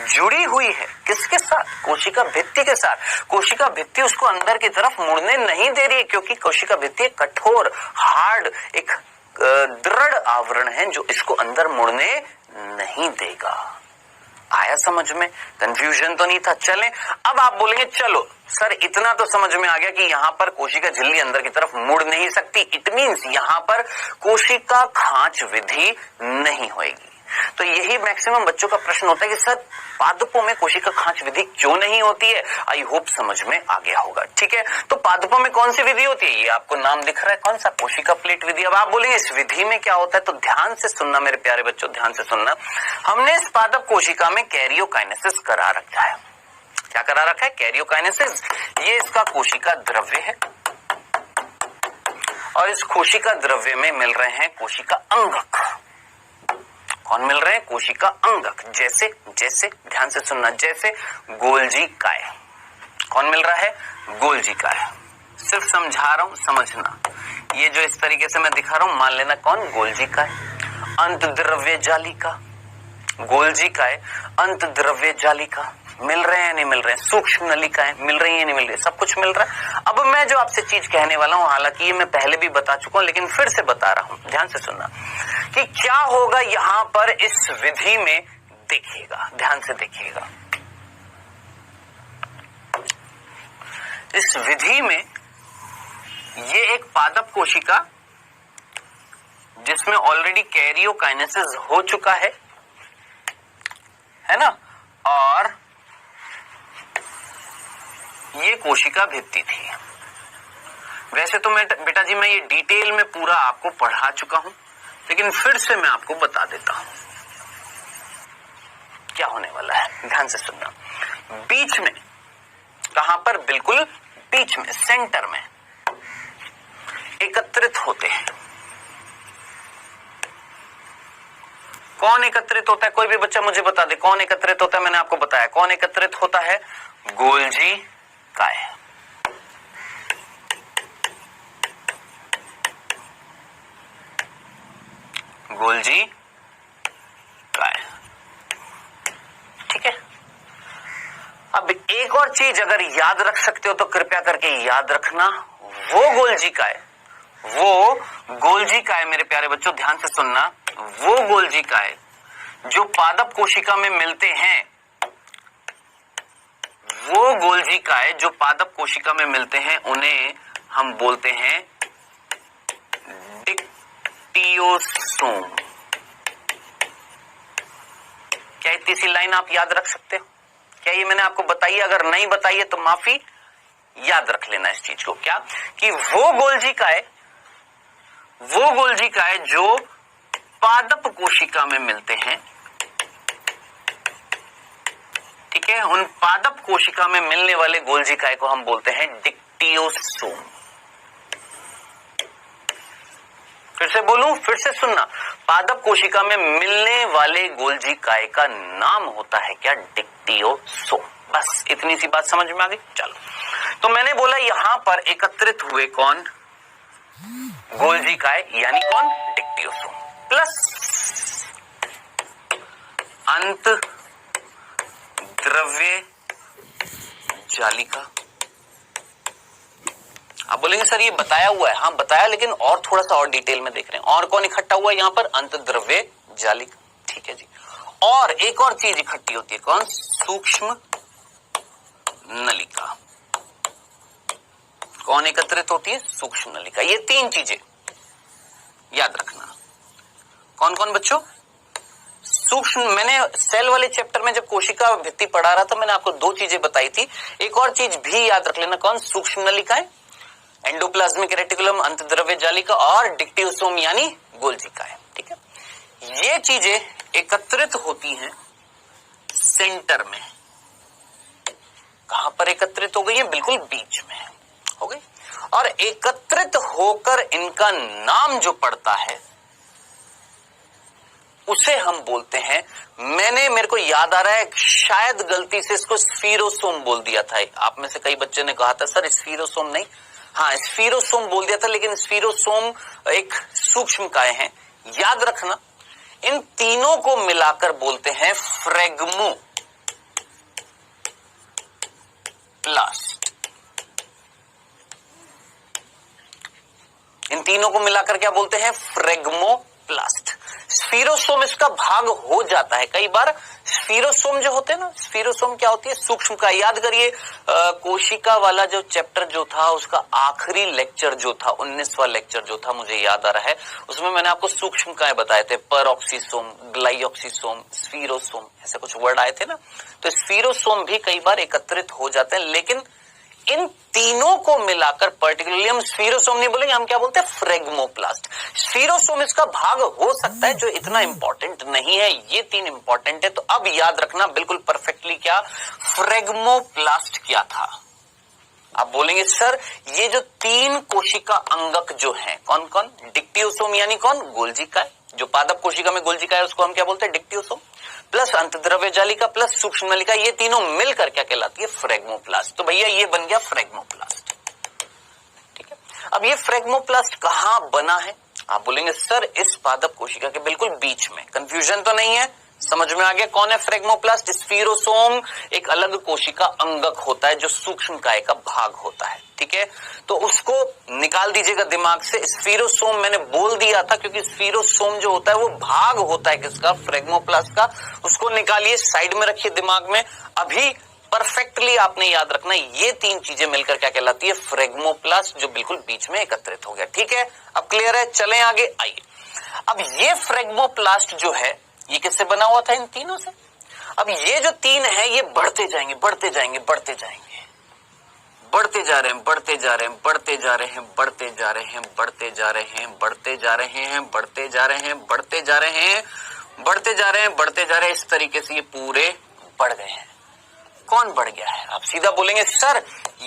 जुड़ी हुई है। किसके साथ? कोशिका भित्ति के साथ। कोशिका भित्ति उसको अंदर की तरफ मुड़ने नहीं दे रही है, क्योंकि कोशिका भित्ति एक कठोर, हार्ड, एक दृढ़ आवरण है जो इसको अंदर मुड़ने नहीं देगा। आया समझ में? कंफ्यूजन तो नहीं था। चलें, अब आप बोलेंगे चलो सर इतना तो समझ में आ गया कि यहां पर कोशिका झिल्ली अंदर की तरफ मुड़ नहीं सकती, इट मींस यहां पर कोशिका खांच विधि नहीं होगी। तो यही मैक्सिमम बच्चों का प्रश्न होता है कि सर पादपों में कोशिका खांच विधि क्यों नहीं होती है। आई होप समझ में आ गया होगा। ठीक है, तो पादपों में कौन सी विधि होती है? ये आपको नाम दिख रहा है, कौन सा? कोशिका प्लेट विधि। अब आप बोलेंगे इस विधि में क्या होता है, तो ध्यान से सुनना मेरे प्यारे बच्चों, ध्यान से सुनना। हमने इस पादप कोशिका में कैरियोकाइनेसिस करा रखा है। क्या करा रखा है? कैरियोकाइनेसिस। ये इसका कोशिका द्रव्य है, और इस कोशिका द्रव्य में मिल रहे हैं कोशिका अंगक। कौन मिल रहे हैं? कोशिका अंगक। जैसे जैसे ध्यान से सुनना, जैसे गोल्जी काय। कौन मिल रहा है? गोल्जी काय। सिर्फ समझा रहा हूं, समझना। ये जो इस तरीके से मैं दिखा रहा हूं, मान लेना कौन? गोल्जी काय। अंत द्रव्य जालिका। गोल्जी काय, अंत द्रव्य जालिका। मिल रहे हैं नहीं मिल रहे हैं? सूक्ष्म नलिकाएं मिल रही है नहीं मिल रही? सब कुछ मिल रहा है। अब मैं जो आपसे चीज कहने वाला हूं, हालांकि ये मैं पहले भी बता चुका हूं, लेकिन फिर से बता रहा हूं, ध्यान से सुनना कि क्या होगा यहां पर इस विधि में। देखिएगा, ध्यान से देखिएगा। इस विधि में ये एक पादप कोशिका जिसमें ऑलरेडी कैरियोकाइनेसिस हो चुका है ना, और ये कोशिका भित्ति थी। वैसे तो मैं बेटा जी मैं ये डिटेल में पूरा आपको पढ़ा चुका हूं, लेकिन फिर से मैं आपको बता देता हूं क्या होने वाला है। ध्यान से सुनना। बीच में, कहां पर? बिल्कुल बीच में, सेंटर में एकत्रित होते हैं। कौन एकत्रित होता है? कोई भी बच्चा मुझे बता दे कौन एकत्रित होता है। मैंने आपको बताया कौन एकत्रित होता है। गोल्जी काय। गोल्जी काय। ठीक है, अब एक और चीज अगर याद रख सकते हो तो कृपया करके याद रखना। वो गोल्जी काय, वो गोल्जी काय मेरे प्यारे बच्चों ध्यान से सुनना, वो गोल्जी काय जो पादप कोशिका में मिलते हैं, वो गोल्जी काय जो पादप कोशिका में मिलते हैं, उन्हें हम बोलते हैं डिक्टियोसोम। क्या इतनी सी लाइन आप याद रख सकते हो? क्या ये मैंने आपको बताई? अगर नहीं बताई है तो माफी, याद रख लेना इस चीज को, क्या कि वो गोल्जिकाएं जो पादप कोशिका में मिलते हैं, ठीक है, उन पादप कोशिका में मिलने वाले गोल्जिकाएं को हम बोलते हैं डिक्टियोसोम। फिर से बोलूं, फिर से सुनना, पादप कोशिका में मिलने वाले गोल्जिकाए का नाम होता है क्या? डिक्टियोसोम। बस इतनी सी बात समझ में आ गई। चलो, तो मैंने बोला यहां पर एकत्रित हुए कौन? गोल्जिकाए, यानी कौन? डिक्टियोसोम, प्लस अंत द्रव्य जालिका। आप बोलेंगे सर ये बताया हुआ है। हाँ बताया, लेकिन और थोड़ा सा और डिटेल में देख रहे हैं। और कौन इकट्ठा हुआ है यहाँ पर? अंतद्रव्य जालिका, ठीक है जी। और एक और चीज इकट्ठी होती है, कौन? सूक्ष्म नलिका। कौन एकत्रित होती है? सूक्ष्म नलिका। ये तीन चीजें याद रखना। कौन कौन बच्चों? सूक्ष्म, मैंने सेल वाले चैप्टर में जब कोशिका भित्ति पढ़ा रहा था, मैंने आपको दो चीजें बताई थी। एक और चीज भी याद रख लेना, कौन? सूक्ष्म नलिकाएं, एंडोप्लाज्मिक रेटिकुलम, अंतद्रव्य जालिका, और डिक्टियोसोम यानी गोल्जिकाएं, ठीक है। ये चीजें एकत्रित होती हैं सेंटर में। कहां पर एकत्रित हो गई है? बिल्कुल बीच में हो गई। और एकत्रित होकर इनका नाम जो पड़ता है उसे हम बोलते हैं, मेरे को याद आ रहा है, शायद गलती से इसको स्फीरोसोम बोल दिया था। आप में से कई बच्चे ने कहा था सर स्फीरोसोम नहीं, हाँ स्फीरोसोम बोल दिया था, लेकिन स्फीरोसोम एक सूक्ष्म काय है। याद रखना, इन तीनों को मिलाकर बोलते हैं फ्रेगमोप्लास्ट। इन तीनों को मिलाकर क्या बोलते हैं? फ्रेगमोप्लास्ट। स्फीरोसोम इसका भाग हो जाता है कई बार। स्फीरोसोम जो होते हैं ना, स्फीरोसोम क्या होती है? सूक्ष्म का। याद करिए कोशिका वाला जो चैप्टर जो था, उसका आखिरी लेक्चर जो था, 19वां लेक्चर जो था, मुझे याद आ रहा है, उसमें मैंने आपको सूक्ष्म काय बताए थे। परऑक्सीसोम, ग्लाइऑक्सीसोम, स्फीरोसोम, ऐसे कुछ वर्ड आए थे ना। तो स्फीरोसोम भी कई बार एकत्रित हो जाते हैं, लेकिन इन तीनों को मिलाकर पर्टिकुलरली हम स्फीरोसोम नहीं बोलेंगे, हम क्या बोलते हैं? फ्रेगमोप्लास्ट। स्फीरोसोम इसका भाग हो सकता है, जो इतना इंपॉर्टेंट नहीं है। ये तीन इंपॉर्टेंट है, तो अब याद रखना बिल्कुल परफेक्टली, क्या फ्रेगमोप्लास्ट क्या था। आप बोलेंगे सर ये जो तीन कोशिका अंगक जो है, कौन कौन? डिक्टियोसोम यानी कौन? गोल्जिका। जो पादप कोशिका में गोल्जिका है उसको हम क्या बोलते हैं? डिक्टियोसोम, प्लस अंतद्रव्य जालिका, प्लस सूक्ष्म नलिका, ये तीनों मिलकर क्या कहलाती है? फ्रेगमोप्लास्ट। तो भैया ये बन गया फ्रेगमोप्लास्ट, ठीक है। अब ये फ्रेगमोप्लास्ट कहां बना है? आप बोलेंगे सर इस पादप कोशिका के बिल्कुल बीच में। कंफ्यूजन तो नहीं है? समझ में आ गया कौन है फ्रेगमोप्लास्ट? स्फीरोसोम एक अलग कोशिका अंगक होता है जो सूक्ष्म काय का भाग होता है, ठीक है। तो उसको निकाल दीजिएगा दिमाग से। स्फीरोसोम मैंने बोल दिया था, क्योंकि स्फीरोसोम जो होता है वो भाग होता है किसका? फ्रेगमोप्लास्ट का। उसको निकालिए, साइड में रखिए दिमाग में। अभी परफेक्टली आपने याद रखना, ये तीन चीजें मिलकर क्या कहलाती है? फ्रेगमोप्लास्ट, जो बिल्कुल बीच में एकत्रित हो गया, ठीक है। अब क्लियर है? चलें आगे, आइए। अब ये फ्रेगमोप्लास्ट जो है, ये किससे बना हुआ था? इन तीनों से। अब ये जो तीन है, ये बढ़ते जाएंगे, बढ़ते जाएंगे, बढ़ते जाएंगे, बढ़ते जा रहे हैं, बढ़ते जा रहे हैं, बढ़ते जा रहे हैं, बढ़ते जा रहे हैं, बढ़ते जा रहे हैं, बढ़ते जा रहे हैं, बढ़ते जा रहे हैं, बढ़ते जा रहे हैं, बढ़ते जा रहे हैं, बढ़ते जा रहे हैं। इस तरीके से ये पूरे बढ़ गए हैं। कौन बढ़ गया है? आप सीधा बोलेंगे सर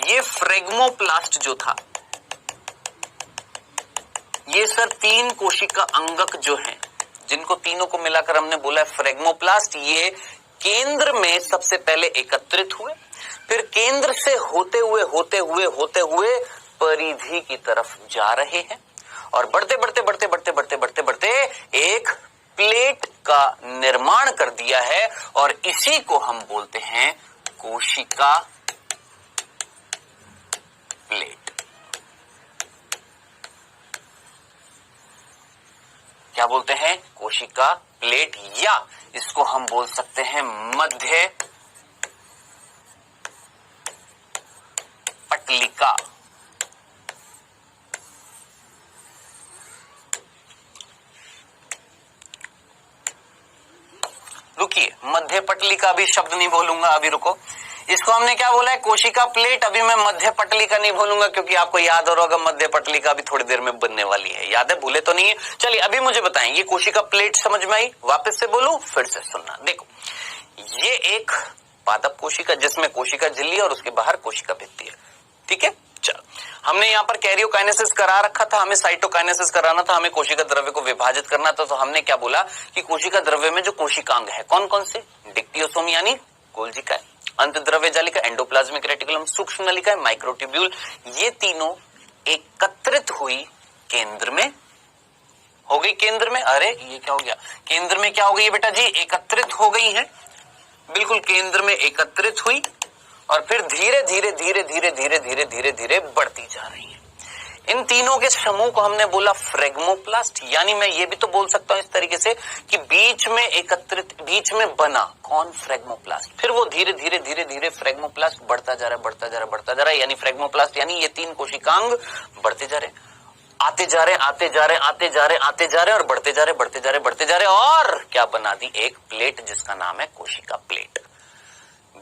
ये फ्रेगमोप्लास्ट जो था, ये सर तीन कोशिका अंगक जो हैं, जिनको तीनों को मिलाकर हमने बोला है फ्रेगमोप्लास्ट, ये केंद्र में सबसे पहले एकत्रित हुए, फिर केंद्र से होते हुए होते हुए होते हुए परिधि की तरफ जा रहे हैं, और बढ़ते बढ़ते बढ़ते बढ़ते बढ़ते बढ़ते बढ़ते एक प्लेट का निर्माण कर दिया है, और इसी को हम बोलते हैं कोशिका प्लेट। क्या बोलते हैं? कोशिका प्लेट, या इसको हम बोल सकते हैं मध्य पटलिका। रुकिए, मध्य पटलिका भी शब्द नहीं बोलूंगा, अभी रुको। इसको हमने क्या बोला है, कोशिका प्लेट। अभी मैं मध्य पटली का नहीं भूलूंगा क्योंकि आपको याद हो रहा, मध्य पटली का भी थोड़ी देर में बनने वाली है, याद है, भूले तो नहीं है। चलिए अभी मुझे बताएं, ये कोशिका प्लेट समझ में आई? वापस से बोलूं, फिर से सुनना। देखो, ये एक पादप कोशिका जिसमें कोशिका झिल्ली और उसके बाहर कोशिका भित्ति है, ठीक है। चलो, हमने यहाँ पर कैरियोकाइनेसिस करा रखा था, हमें साइटोकाइनेसिस कराना था, हमें कोशिका द्रव्य को विभाजित करना था। तो हमने क्या बोला कि कोशिका द्रव्य में जो कोशिकांग है कौन कौन से, डिक्टियोसोम यानी गोल्जिका, अंतद्रव्य जालिका एंडोप्लाज्मिक रेटिकुलम, सूक्ष्म नलिका माइक्रोट्यूब्यूल, ये तीनों एकत्रित हुई केंद्र में हो गई। केंद्र में, अरे ये क्या हो गया, केंद्र में क्या हो गई बेटा जी, एकत्रित हो गई है, बिल्कुल केंद्र में एकत्रित हुई और फिर धीरे धीरे धीरे धीरे धीरे धीरे धीरे धीरे बढ़ती जा रही है। इन तीनों के समूह को हमने बोला फ्रेगमोप्लास्ट, यानी मैं ये भी तो बोल सकता हूं इस तरीके से कि बीच में एकत्रित, बीच में बना कौन, फ्रेगमोप्लास्ट, फिर वो धीरे धीरे धीरे धीरे फ्रेगमोप्लास्ट बढ़ता जा रहा है, बढ़ता जा रहा है, बढ़ता जा रहा है, यानी फ्रेगमोप्लास्ट यानी ये तीन कोशिकांग बढ़ते जा रहे हैं, आते जा रहे, आते जा रहे, आते जा रहे, आते जा रहे और बढ़ते जा रहे, बढ़ते जा रहे, बढ़ते जा रहे, और क्या बना दी, एक प्लेट जिसका नाम है कोशिका प्लेट।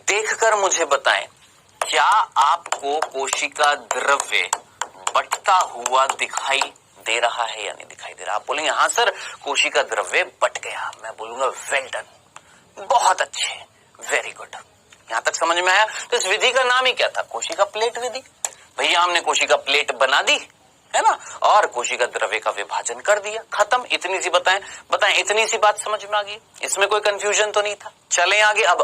देखकर मुझे बताएं, क्या आपको कोशिका द्रव्य बटता हुआ दिखाई दे रहा है या नहीं दिखाई दे रहा? आप बोलेंगे हाँ सर, कोशिका द्रव्य बट गया। मैं बोलूंगा वेल डन, बहुत अच्छे, वेरी गुड। यहां तक समझ में आया? तो इस विधि का नाम ही क्या था, कोशिका प्लेट विधि। भैया हमने कोशिका प्लेट बना दी है ना, और कोशिका द्रव्य का विभाजन कर दिया, खत्म। इतनी सी बताएं, इतनी सी बात समझ में आ गई, इसमें कोई कंफ्यूजन तो नहीं था। चलें आगे। अब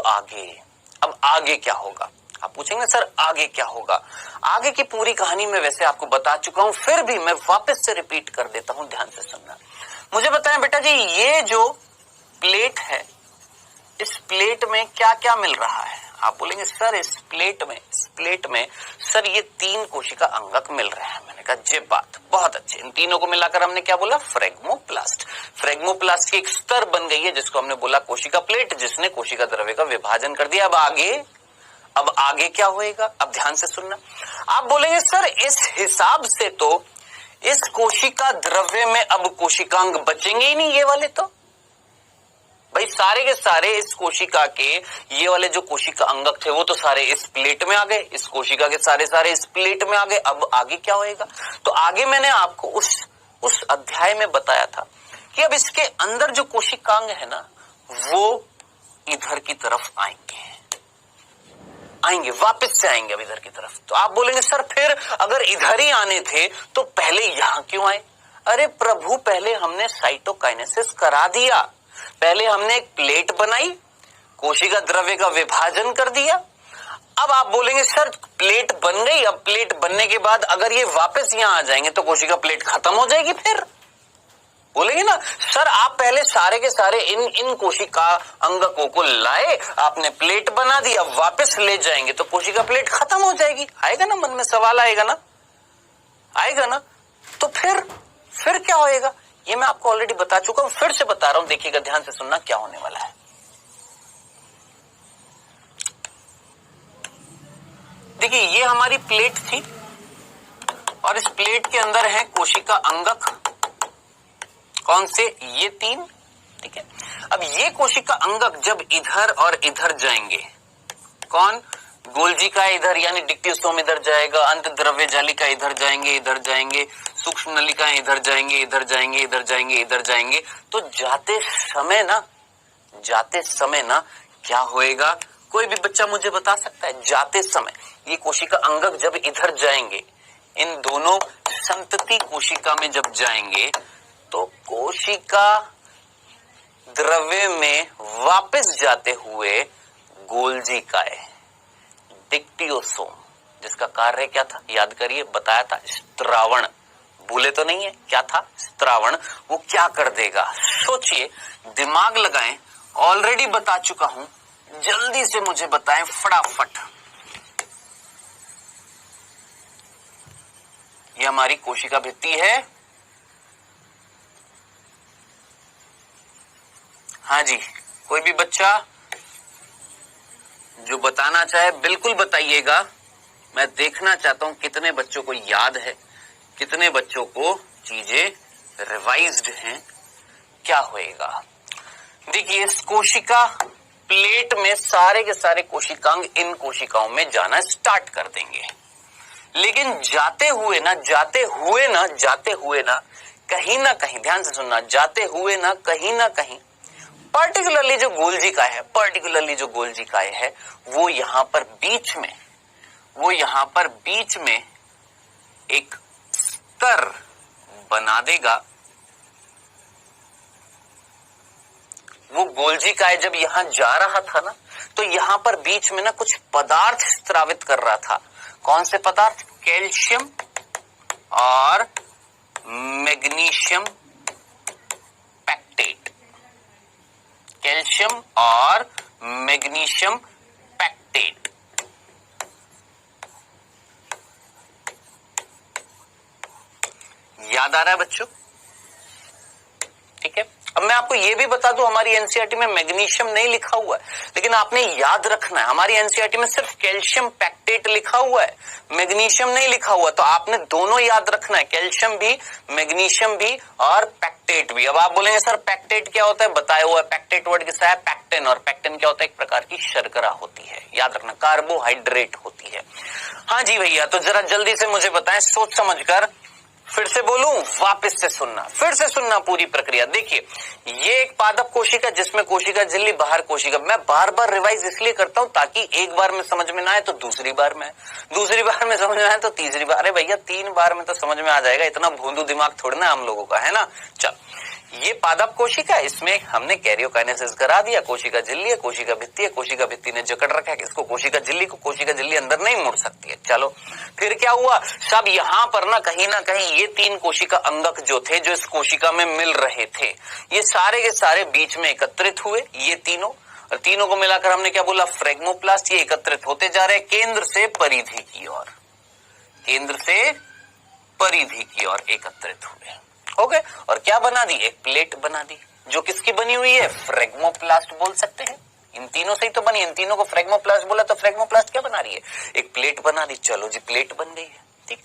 आगे क्या होगा? आप पूछेंगे सर आगे क्या होगा? आगे की पूरी कहानी मैं वैसे आपको बता चुका हूं, फिर भी मैं वापस से रिपीट कर देता हूं, ध्यान से सुनना। मुझे बताएं बेटा जी, ये जो प्लेट है, इस प्लेट में क्या क्या मिल रहा है? आप बोलेंगे सर इस प्लेट में सर ये तीन कोशिका अंगक मिल रहे हैं। मैंने कहा जे बात, बहुत अच्छे। इन तीनों को मिलाकर हमने क्या बोला, फ्रेगमोप्लास्ट। फ्रेगमोप्लास्ट की एक स्तर बन गई है जिसको हमने बोला कोशिका प्लेट, जिसने कोशिका द्रव्य का विभाजन कर दिया। अब आगे क्या होएगा? अब ध्यान से सुनना। आप बोलेंगे सर इस हिसाब से तो इस कोशिका द्रव्य में अब कोशिकांग बचेंगे ही नहीं, ये वाले तो भाई सारे के सारे इस कोशिका के ये वाले जो कोशिका अंगक थे वो तो सारे इस प्लेट में आ गए, इस कोशिका के सारे इस प्लेट में आ गए। अब आगे क्या होएगा? तो आगे मैंने आपको उस अध्याय में बताया था कि अब इसके अंदर जो कोशिकांग है ना, वो इधर की तरफ आएंगे, वापस से आएंगे अब इधर की तरफ। तो आप बोलेंगे सर फिर अगर इधर ही आने थे तो पहले यहां क्यों आए? अरे प्रभु, पहले हमने साइटोकाइनेसिस करा दिया, पहले हमने एक प्लेट बनाई, कोशिका द्रव्य का विभाजन कर दिया। अब आप बोलेंगे सर प्लेट बन गई, अब प्लेट बनने के बाद अगर ये वापस यहां आ जाएंगे तो कोशिका प्लेट खत्म हो जाएगी। फिर बोलेंगे ना सर आप पहले सारे के सारे इन कोशिका अंगकों को लाए, आपने प्लेट बना दी, अब वापस ले जाएंगे तो कोशिका प्लेट खत्म हो जाएगी। आएगा ना मन में सवाल, आएगा ना? तो फिर क्या होएगा? ये मैं आपको ऑलरेडी बता चुका हूं, फिर से बता रहा हूं, देखिएगा, ध्यान से सुनना क्या होने वाला है। देखिए ये हमारी प्लेट थी और इस प्लेट के अंदर है कोशिका अंगक, कौन से? ये तीन, ठीक है। अब ये कोशिका अंगक जब इधर और इधर जाएंगे, कौन? गोल्जिका इधर यानी डिक्टियोसोम इधर जाएगा, अंतद्रव्य जालिका इधर जाएंगे, सूक्ष्म नलिका इधर जाएंगे। तो जाते समय ना क्या होएगा? कोई भी बच्चा मुझे बता सकता है? जाते समय ये कोशिका अंगक जब इधर जाएंगे, इन दोनों संतति कोशिका में जब जाएंगे तो कोशिका द्रव्य में वापस जाते हुए गोल्जिकाएं, डिक्टियोसोम, जिसका कार्य क्या था याद करिए, बताया था, स्त्रावण। भूले तो नहीं है? क्या था? स्त्रावण। वो क्या कर देगा? सोचिए, दिमाग लगाएं, ऑलरेडी बता चुका हूं, जल्दी से मुझे बताएं फटाफट। ये हमारी कोशिका भित्ति है, हाँ जी। कोई भी बच्चा जो बताना चाहे बिल्कुल बताइएगा, मैं देखना चाहता हूं कितने बच्चों को याद है, कितने बच्चों को चीजें रिवाइज्ड हैं। क्या होएगा? देखिए इस कोशिका प्लेट में सारे के सारे कोशिकांग इन कोशिकाओं में जाना स्टार्ट कर देंगे। लेकिन जाते हुए ना कहीं ना कहीं, ध्यान से सुनना, जाते हुए ना कहीं पर्टिकुलरली जो गोल्जी काय है वो यहां पर बीच में एक स्तर बना देगा। वो गोल्जी काय जब यहां जा रहा था ना, तो यहां पर बीच में ना कुछ पदार्थ स्रावित कर रहा था। कौन से पदार्थ? कैल्शियम और मैग्नीशियम पैक्टेट। कैल्शियम और मैग्नीशियम पैक्टेट। याद आ रहा है बच्चों? ठीक है। अब मैं आपको यह भी बता दूं, हमारी एनसीईआरटी में मैग्नीशियम नहीं लिखा हुआ है, लेकिन आपने याद रखना है हमारी एनसीईआरटी में सिर्फ कैल्शियम पैक्टेट लिखा हुआ है, मैग्नीशियम नहीं लिखा हुआ। तो आपने दोनों याद रखना है, कैल्शियम भी, मैग्नीशियम भी और पैक्टेट भी। अब आप बोलेंगे सर पैक्टेट क्या होता है? बताया हुआ है, पैक्टेट वर्ड किसका है? पैक्टेन। और पैक्टेन क्या होता है? एक प्रकार की शर्करा होती है, याद रखना, कार्बोहाइड्रेट होती है। हाँ जी भैया, तो जरा जल्दी से मुझे बताएं, सोच समझकर। फिर से बोलूं, वापस से सुनना, फिर से सुनना पूरी प्रक्रिया। देखिए, ये एक पादप कोशिका जिसमें कोशिका झिल्ली, बाहर कोशिका। मैं बार बार रिवाइज इसलिए करता हूं ताकि एक बार में समझ में ना आए तो दूसरी बार में समझ में आए तो तीसरी बार। अरे भैया 3 बार में तो समझ में आ जाएगा, इतना भोंदू दिमाग थोड़ा ना हम लोगों का, है ना। चल, ये पादप कोशिका है, इसमें हमने कैरियोकाइनेसिस करा दिया। कोशिका झिल्ली है, कोशिका भित्ति है, कोशिका भित्ति ने जकड़ रखा है इसको, कोशिका झिल्ली अंदर नहीं मुड़ सकती है। चलो, फिर क्या हुआ? सब यहां पर ना कहीं ये 3 कोशिका अंगक जो थे, जो इस कोशिका में मिल रहे थे, ये सारे के सारे बीच में एकत्रित हुए, ये तीनों। और तीनों को मिलाकर हमने क्या बोला? फ्रेगमोप्लास्ट। ये एकत्रित होते जा रहे केंद्र से परिधि की ओर, एकत्रित हुए। ओके, और क्या बना दी? एक प्लेट बना दी, जो किसकी बनी हुई है? फ्रेगमोप्लास्ट बोल सकते हैं। इन तीनों से ही तो बनी, इन तीनों को फ्रेगमोप्लास्ट बोला, तो फ्रेगमोप्लास्ट क्या बना रही है? एक प्लेट बना दी। चलो जी, प्लेट बन गई है। ठीक।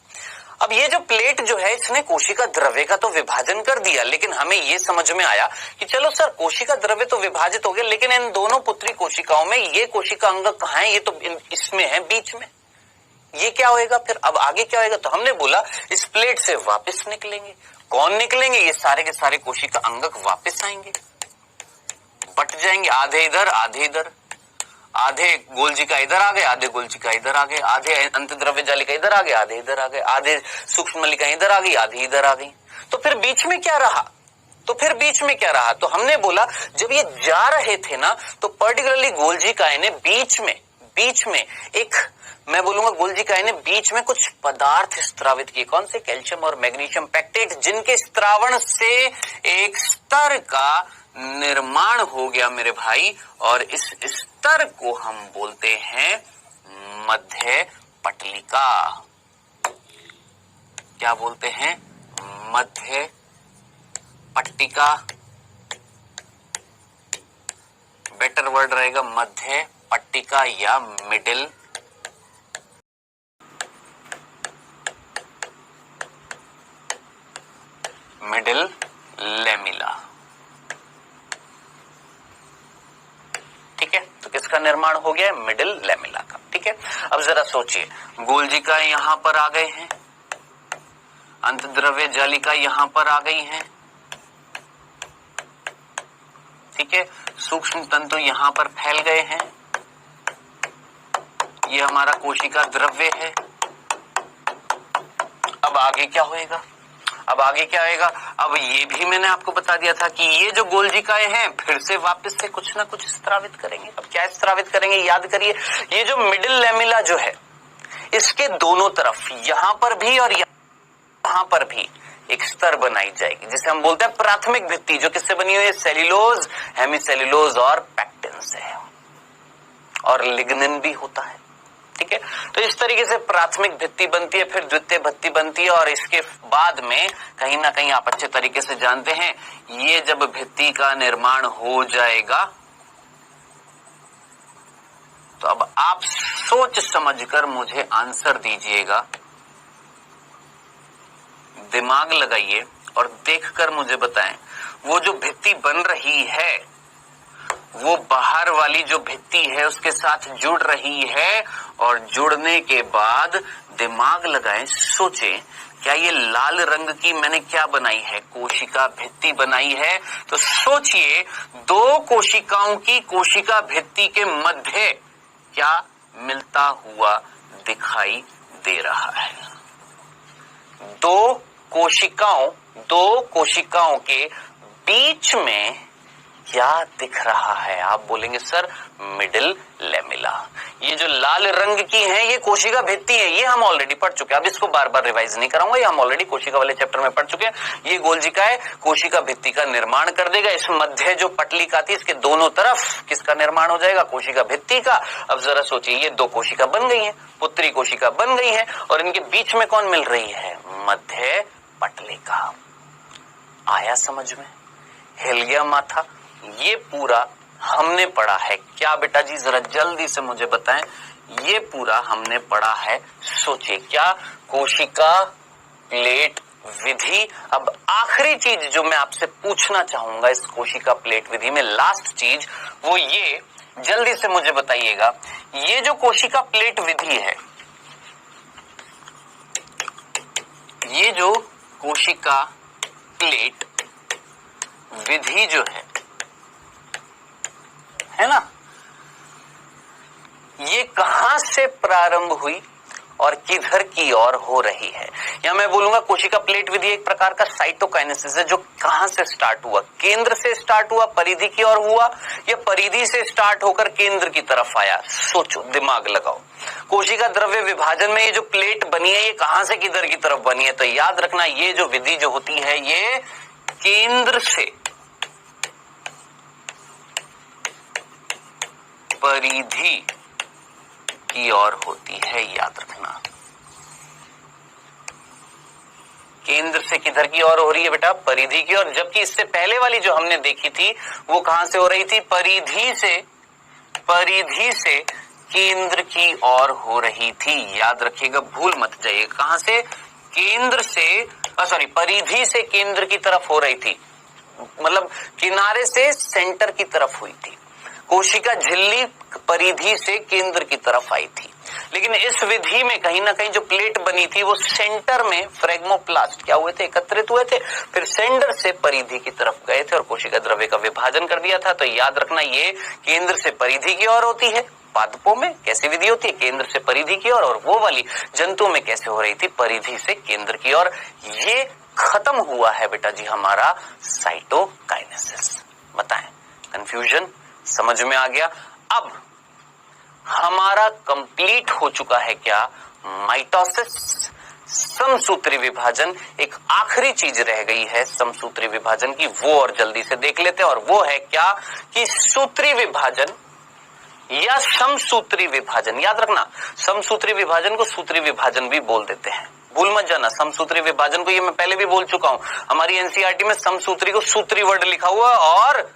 अब ये जो प्लेट जो है, इसने कोशिका द्रव्य का तो विभाजन कर दिया, लेकिन हमें ये समझ में आया कि चलो सर, कोशिका द्रव्य तो विभाजित हो गया, लेकिन इन दोनों पुत्री कोशिकाओं में ये कोशिका अंगक कहां है? ये तो इसमें है, बीच में। ये क्या होएगा फिर? अब आगे क्या होएगा? तो हमने बोला इस प्लेट से वापस निकलेंगे। कौन निकलेंगे? ये सारे के सारे कोशिका अंगक वापस आएंगे, बट जाएंगे, आधे इधर आधे इधर। आधे गोलजिका इधर आ गए, आधे गोलजिका इधर आ गए, आधे अंतद्रव्य जालिका इधर आ गए, आधे इधर आ गए, आधे सूक्ष्म नलिका इधर आ गई, आधी इधर आ गई। तो फिर बीच में क्या रहा? तो हमने बोला जब ये जा रहे थे ना, तो पर्टिकुलरली गोल्जिकाएं ने बीच में एक, मैं बोलूंगा गोल्जिकाएं ने बीच में कुछ पदार्थ स्त्रावित किए। कौन से? कैल्शियम और मैग्नीशियम पैक्टेट, जिनके स्त्रावण से एक स्तर का निर्माण हो गया मेरे भाई। और इस स्तर को हम बोलते हैं मध्य पटलिका। क्या बोलते हैं? मध्य पट्टिका। बेटर वर्ड रहेगा मध्य पट्टिका या मिडिल लेमिला। ठीक है, तो किसका निर्माण हो गया? मिडिल लेमिला का। ठीक है, अब जरा सोचिए, गोल्जिका यहां पर आ गए हैं, अंतद्रव्य जालिका यहां पर आ गई हैं, ठीक है, सूक्ष्म तंतु यहां पर फैल गए हैं, ये हमारा कोशिका द्रव्य है। अब आगे क्या होएगा? अब ये भी मैंने आपको बता दिया था कि ये जो गोल्जिकाएं हैं फिर से वापस से कुछ ना कुछ स्त्रावित करेंगे। अब क्या स्त्रावित करेंगे? याद करिए, ये जो मिडिल लेमिला जो है, इसके दोनों तरफ, यहां पर भी और यहां पर भी एक स्तर बनाई जाएगी, जिसे हम बोलते हैं प्राथमिक भित्ति, जो किससे बनी हुई है? सेल्यूलोज, हेमीसेल्यूलोज और पैक्टिन से, और लिग्निन भी होता है। ठीक है, तो इस तरीके से प्राथमिक भित्ति बनती है, फिर द्वितीय भित्ति बनती है, और इसके बाद में कहीं ना कहीं आप अच्छे तरीके से जानते हैं, ये जब भित्ति का निर्माण हो जाएगा, तो अब आप सोच समझकर मुझे आंसर दीजिएगा, दिमाग लगाइए और देखकर मुझे बताएं, वो जो भित्ति बन रही है वो बाहर वाली जो भित्ति है उसके साथ जुड़ रही है और जुड़ने के बाद दिमाग लगाएं, सोचें क्या ये लाल रंग की मैंने क्या बनाई है, कोशिका भित्ति बनाई है। तो सोचिए दो कोशिकाओं की कोशिका भित्ति के मध्य क्या मिलता हुआ दिखाई दे रहा है। दो कोशिकाओं के बीच में क्या दिख रहा है? आप बोलेंगे सर मिडिल लेमिला। ये जो लाल रंग की है ये कोशिका भित्ति है, ये हम ऑलरेडी पढ़ चुके हैं, अब इसको बार बार रिवाइज नहीं कराऊंगा, ये हम ऑलरेडी कोशिका वाले चैप्टर में पढ़ चुके हैं। ये गोलजिका है, कोशिका भित्ति का निर्माण कर देगा। इस मध्य जो पटलिका थी इसके दोनों तरफ किसका निर्माण हो जाएगा? कोशिका भित्ति का। अब जरा सोचिए ये दो कोशिका बन गई है, पुत्री कोशिका बन गई है और इनके बीच में कौन मिल रही है? मध्य पटलिका। आया समझ में? हिल गया माथा? ये पूरा हमने पढ़ा है क्या बेटा जी? जरा जल्दी से मुझे बताएं। ये पूरा हमने पढ़ा है, सोचिए क्या? कोशिका प्लेट विधि। अब आखिरी चीज जो मैं आपसे पूछना चाहूंगा इस कोशिका प्लेट विधि में, लास्ट चीज, वो ये, जल्दी से मुझे बताइएगा, ये जो कोशिका प्लेट विधि है, ये जो कोशिका प्लेट विधि जो है ना, ये कहां से प्रारंभ हुई और किधर की ओर हो रही है? या मैं बोलूंगा कोशिका प्लेट विधि एक प्रकार का साइटोकाइनेसिस है जो कहां से स्टार्ट हुआ? केंद्र से स्टार्ट हुआ, परिधि की ओर हुआ, या परिधि से स्टार्ट होकर केंद्र की तरफ आया? सोचो, दिमाग लगाओ। कोशिका द्रव्य विभाजन में ये जो प्लेट बनी है ये कहां से किधर की तरफ बनी है? तो याद रखना ये जो विधि जो होती है ये केंद्र से परिधि की ओर होती है, याद रखना। केंद्र से किधर की ओर हो रही है बेटा? परिधि की ओर। जबकि इससे पहले वाली जो हमने देखी थी वो कहां से हो रही थी? परिधि से केंद्र की ओर हो रही थी। याद रखिएगा, भूल मत जाइए। कहां से? केंद्र से, परिधि से केंद्र की तरफ हो रही थी, मतलब किनारे से सेंटर की तरफ हुई थी। कोशिका झिल्ली परिधि से केंद्र की तरफ आई थी, लेकिन इस विधि में कहीं ना कहीं जो प्लेट बनी थी वो सेंटर में फ्रेगमोप्लास्ट क्या हुए थे? एकत्रित हुए थे, फिर सेंटर से परिधि की तरफ गए थे और कोशिका द्रव्य का विभाजन कर दिया था। तो याद रखना ये केंद्र से परिधि की ओर होती है। पादपों में कैसी विधि होती है? केंद्र से परिधि की ओर। और वो वाली जंतुओं में कैसे हो रही थी? परिधि से केंद्र की ओर। ये खत्म हुआ है बेटा जी हमारा साइटोकाइनेसिस। बताएं, कंफ्यूजन समझ में आ गया? अब हमारा कंप्लीट हो चुका है क्या? माइटोसिस, समसूत्री विभाजन। एक आखिरी चीज रह गई है समसूत्री विभाजन की, वो और जल्दी से देख लेते हैं, और वो है क्या? कि सूत्री विभाजन या समसूत्री विभाजन। याद रखना, समसूत्री विभाजन को सूत्री विभाजन भी बोल देते हैं, भूल मत जाना। समसूत्री विभाजन को ये मैं पहले भी बोल चुका हूं, हमारी एनसीईआरटी में समसूत्री को सूत्री वर्ड लिखा हुआ और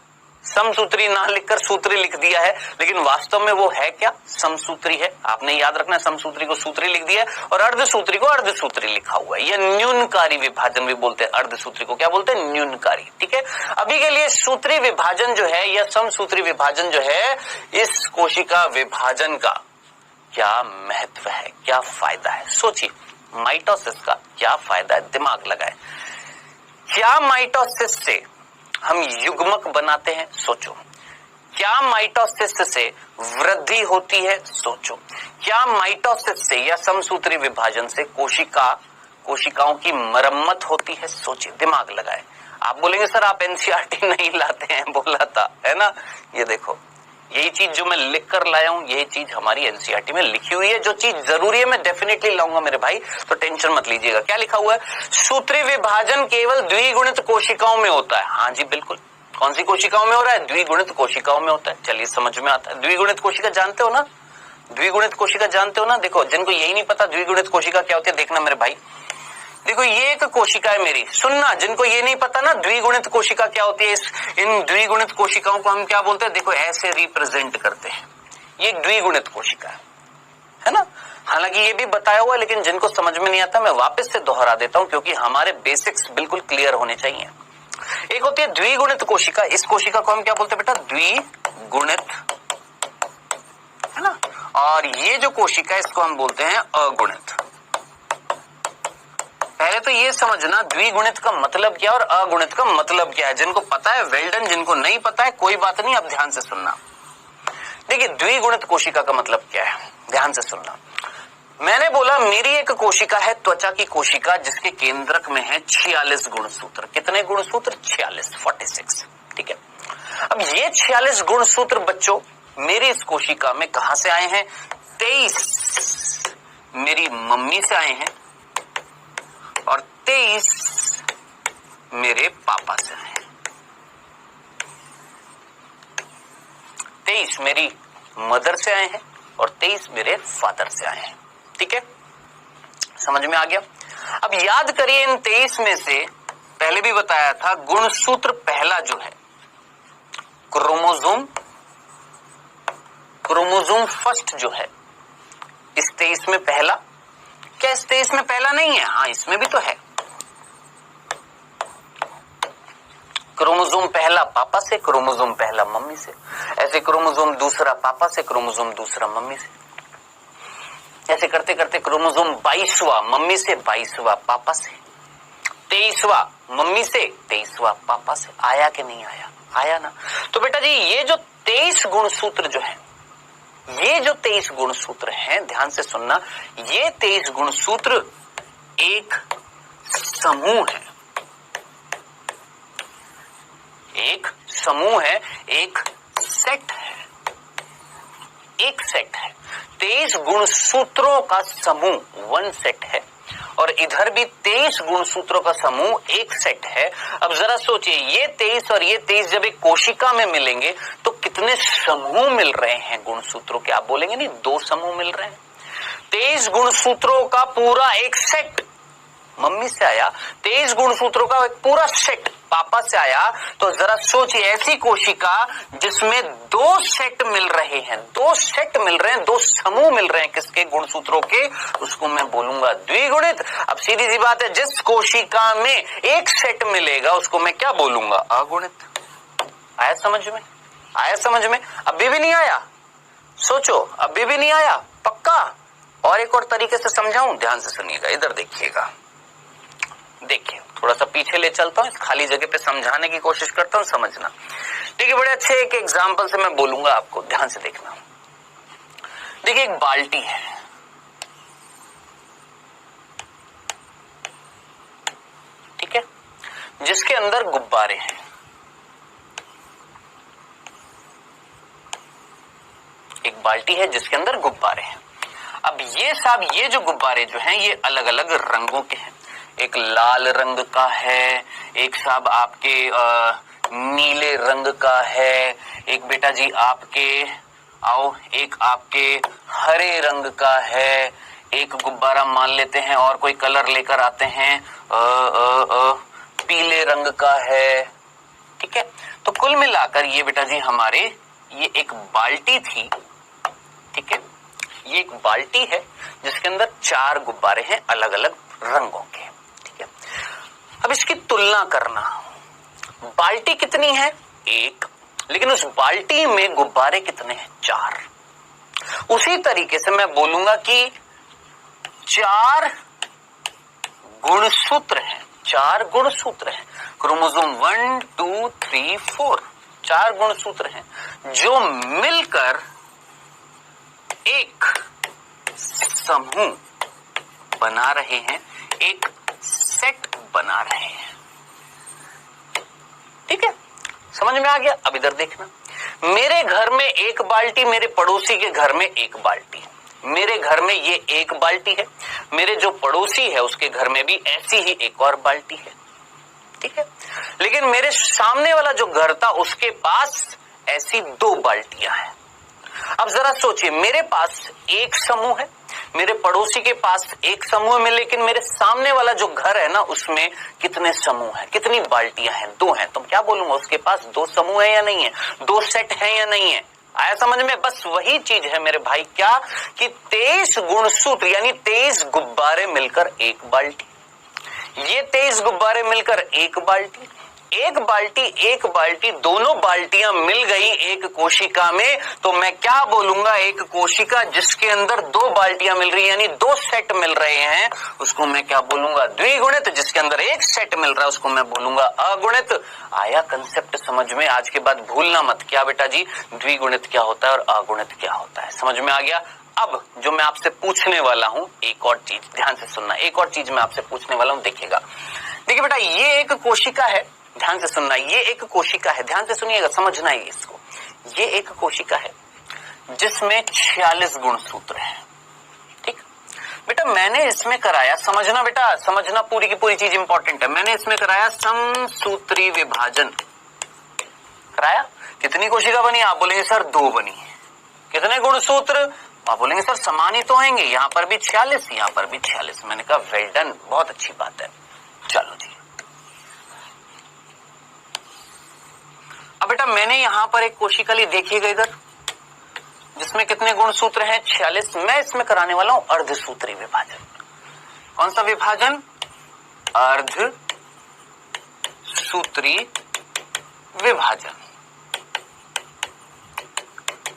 समसूत्री ना लिखकर सूत्री लिख दिया है, लेकिन वास्तव में वो है क्या? समसूत्री है। आपने याद रखना, समसूत्री को सूत्री लिख दिया है और अर्धसूत्री को अर्धसूत्री लिखा हुआ है। या न्यूनकारी विभाजन भी बोलते हैं, अर्धसूत्री को क्या बोलते हैं? न्यूनकारी। ठीक है, अभी के लिए सूत्री विभाजन जो है या समसूत्री विभाजन जो है, इस कोशिका विभाजन का क्या महत्व है, क्या फायदा है? सोचिए, माइटोसिस का क्या फायदा है? दिमाग लगाए। क्या माइटोसिस से हम युग्मक बनाते हैं? सोचो। क्या माइटोसिस से वृद्धि होती है? सोचो। क्या माइटोसिस से या समसूत्री विभाजन से कोशिकाओं की मरम्मत होती है? सोचिए, दिमाग लगाए। आप बोलेंगे सर आप एनसीईआरटी नहीं लाते हैं, बोला था, है ना? ये देखो, यही चीज जो मैं लिख कर लाया हूं, यही चीज हमारी एनसीईआरटी में लिखी हुई है। जो चीज जरूरी है मैं डेफिनेटली लाऊंगा मेरे भाई, तो टेंशन मत लीजिएगा। क्या लिखा हुआ है? सूत्री विभाजन केवल द्विगुणित कोशिकाओं में होता है। हाँ जी बिल्कुल। कौन सी कोशिकाओं में हो रहा है? द्विगुणित कोशिकाओं में होता है। चलिए समझ में आता है। द्विगुणित कोशिका जानते हो ना? द्विगुणित कोशिका जानते हो ना? देखो, जिनको यही नहीं पता द्विगुणित कोशिका क्या होती है, देखना मेरे भाई। देखो, ये एक कोशिका है मेरी, सुनना। जिनको ये नहीं पता ना द्विगुणित कोशिका क्या होती है, इन द्विगुणित कोशिकाओं को हम क्या बोलते हैं? देखो, ऐसे रिप्रेजेंट करते हैं। ये एक द्विगुणित कोशिका है ना? हालांकि ये भी बताया हुआ है, लेकिन जिनको समझ में नहीं आता मैं वापस से दोहरा देता हूं, क्योंकि हमारे बेसिक्स बिल्कुल क्लियर होने चाहिए। एक होती है द्विगुणित कोशिका। इस कोशिका को हम क्या बोलते हैं बेटा? द्विगुणित गुणित, है ना, और ये जो कोशिका है इसको हम बोलते हैं अगुणित। पहले तो ये समझना द्विगुणित का मतलब क्या और अगुणित का मतलब क्या है। जिनको पता है वेल डन, जिनको नहीं पता है कोई बात नहीं, अब ध्यान से सुनना। देखिए द्विगुणित कोशिका का मतलब क्या है, ध्यान से सुनना। मैंने बोला मेरी एक कोशिका है त्वचा की कोशिका जिसके केंद्रक में है 46 गुणसूत्र। कितने गुणसूत्र? 46, ठीक है। अब ये 46 गुणसूत्र बच्चों मेरी इस कोशिका में कहां से आए हैं? 23 मेरी मम्मी से आए हैं और 23 मेरे पापा से आए हैं। 23 मेरी मदर से आए हैं और 23 मेरे फादर से आए हैं, ठीक है, समझ में आ गया। अब याद करिए इन 23 में से पहले भी बताया था गुणसूत्र पहला जो है क्रोमोसोम फर्स्ट जो है इस 23 में पहला, क्या इस 23 में पहला नहीं है? हाँ इसमें भी तो है। क्रोमोसोम पहला पापा से, क्रोमोसोम पहला मम्मी से, ऐसे क्रोमोसोम दूसरा पापा से, क्रोमोसोम दूसरा मम्मी से, ऐसे करते करते क्रोमोसोम 22वां मम्मी से, 22वां पापा से, 23वां मम्मी से, 23वां पापा से। आया कि नहीं आया? आया ना। तो बेटा जी ये जो 23 गुणसूत्र जो है, ये जो 23 गुणसूत्र हैं, ध्यान से सुनना, ये 23 गुणसूत्र एक समूह है, एक समूह है, एक सेट है, एक सेट है। 23 गुणसूत्रों का समूह वन सेट है और इधर भी 23 गुणसूत्रों का समूह एक सेट है। अब जरा सोचिए ये 23 और ये 23 जब एक कोशिका में मिलेंगे तो कितने समूह मिल रहे हैं गुणसूत्रों के? आप बोलेंगे नहीं, 2 समूह मिल रहे हैं। 23 गुणसूत्रों का पूरा एक सेट मम्मी से आया, 23 गुणसूत्रों का एक पूरा सेट पापा से आया। तो जरा सोचिए ऐसी कोशिका जिसमें 2 सेट मिल रहे हैं, 2 सेट मिल रहे हैं, 2 समूह मिल रहे हैं, किसके? गुणसूत्रों के, उसको मैं बोलूंगा द्विगुणित। अब सीधी सी बात है, जिस कोशिका में एक सेट मिलेगा उसको मैं क्या बोलूंगा? अगुणित। आया समझ में? आया समझ में? अभी भी नहीं आया? सोचो, अभी भी नहीं आया? पक्का? और एक और तरीके से समझाऊं, ध्यान से सुनिएगा, इधर देखिएगा, देखिए थोड़ा सा पीछे ले चलता हूं, इस खाली जगह पे समझाने की कोशिश करता हूं, समझना। ठीक है, बड़े अच्छे एक एग्जांपल से मैं बोलूंगा आपको, ध्यान से देखना। देखिए एक बाल्टी है, ठीक है, जिसके अंदर गुब्बारे हैं। एक बाल्टी है जिसके अंदर गुब्बारे हैं। अब ये जो गुब्बारे जो हैं ये अलग अलग रंगों के हैं। एक लाल रंग का है, एक साहब आपके नीले रंग का है, एक बेटा जी आपके एक आपके हरे रंग का है, एक गुब्बारा मान लेते हैं और कोई कलर लेकर आते हैं पीले रंग का है, ठीक है। तो कुल मिलाकर ये बेटा जी हमारे ये एक बाल्टी थी, ठीक है, ये एक बाल्टी है जिसके अंदर 4 गुब्बारे हैं अलग अलग रंगों के, ठीक है। अब इसकी तुलना करना, बाल्टी कितनी है? 1, लेकिन उस बाल्टी में गुब्बारे कितने हैं? 4। उसी तरीके से मैं बोलूंगा कि 4 गुणसूत्र हैं, 4 गुणसूत्र हैं, क्रोमोसोम 1 2 3 4, 4 गुणसूत्र हैं जो मिलकर एक समूह बना रहे हैं, एक सेट बना रहे हैं, ठीक है, समझ में आ गया। अब इधर देखना, मेरे घर में एक बाल्टी, मेरे पड़ोसी के घर में एक बाल्टी, मेरे घर में ये एक बाल्टी है, मेरे जो पड़ोसी है उसके घर में भी ऐसी ही एक और बाल्टी है, ठीक है। लेकिन मेरे सामने वाला जो घर था उसके पास ऐसी 2 बाल्टियां हैं। अब जरा सोचिए, मेरे पास एक समूह है, मेरे पड़ोसी के पास एक समूह में, लेकिन मेरे सामने वाला जो घर है ना उसमें कितने समूह हैं, कितनी बाल्टियां हैं? 2 हैं। तो क्या बोलूंगा, उसके पास 2 समूह है या नहीं है, 2 सेट है या नहीं है? आया समझ में? बस वही चीज है मेरे भाई, क्या कि 23 गुणसूत्र यानी 23 गुब्बारे मिलकर एक बाल्टी, ये 23 गुब्बारे मिलकर एक बाल्टी, एक बाल्टी दोनों बाल्टियां मिल गई एक कोशिका में, तो मैं क्या बोलूंगा, एक कोशिका जिसके अंदर दो बाल्टियां मिल रही है यानी दो सेट मिल रहे हैं, उसको मैं क्या बोलूंगा, द्विगुणित। जिसके अंदर एक सेट मिल रहा है उसको मैं बोलूंगा अगुणित। आया कंसेप्ट समझ में? आज के बाद भूलना मत, क्या बेटा जी, द्विगुणित क्या होता है और अगुणित क्या होता है, समझ में आ गया। अब जो मैं आपसे पूछने वाला हूं, एक और चीज ध्यान से सुनना, एक और चीज मैं आपसे पूछने वाला हूं, देखिएगा। देखिए बेटा, ये एक कोशिका है, ध्यान से सुनना, ये एक कोशिका है, ध्यान से सुनिएगा, समझना है इसको। ये एक कोशिका है जिसमें 46 गुणसूत्र हैं, ठीक बेटा। मैंने इसमें कराया, समझना बेटा, समझना, पूरी की पूरी चीज इंपॉर्टेंट है। मैंने इसमें कराया समसूत्री विभाजन कराया। कितनी कोशिका बनी? आप बोलेंगे सर 2 बनी। कितने गुणसूत्र? आप बोलेंगे सर समान ही तो होंगे, यहां पर भी 46, यहां पर भी 46। मैंने कहा वेल डन, बहुत अच्छी बात है। चलो जी, अब बेटा मैंने यहां पर एक कोशिका ली, देखिएगा इधर, जिसमें कितने गुणसूत्र हैं? 46। मैं इसमें कराने वाला हूं अर्धसूत्री विभाजन। कौन सा विभाजन? अर्धसूत्री विभाजन।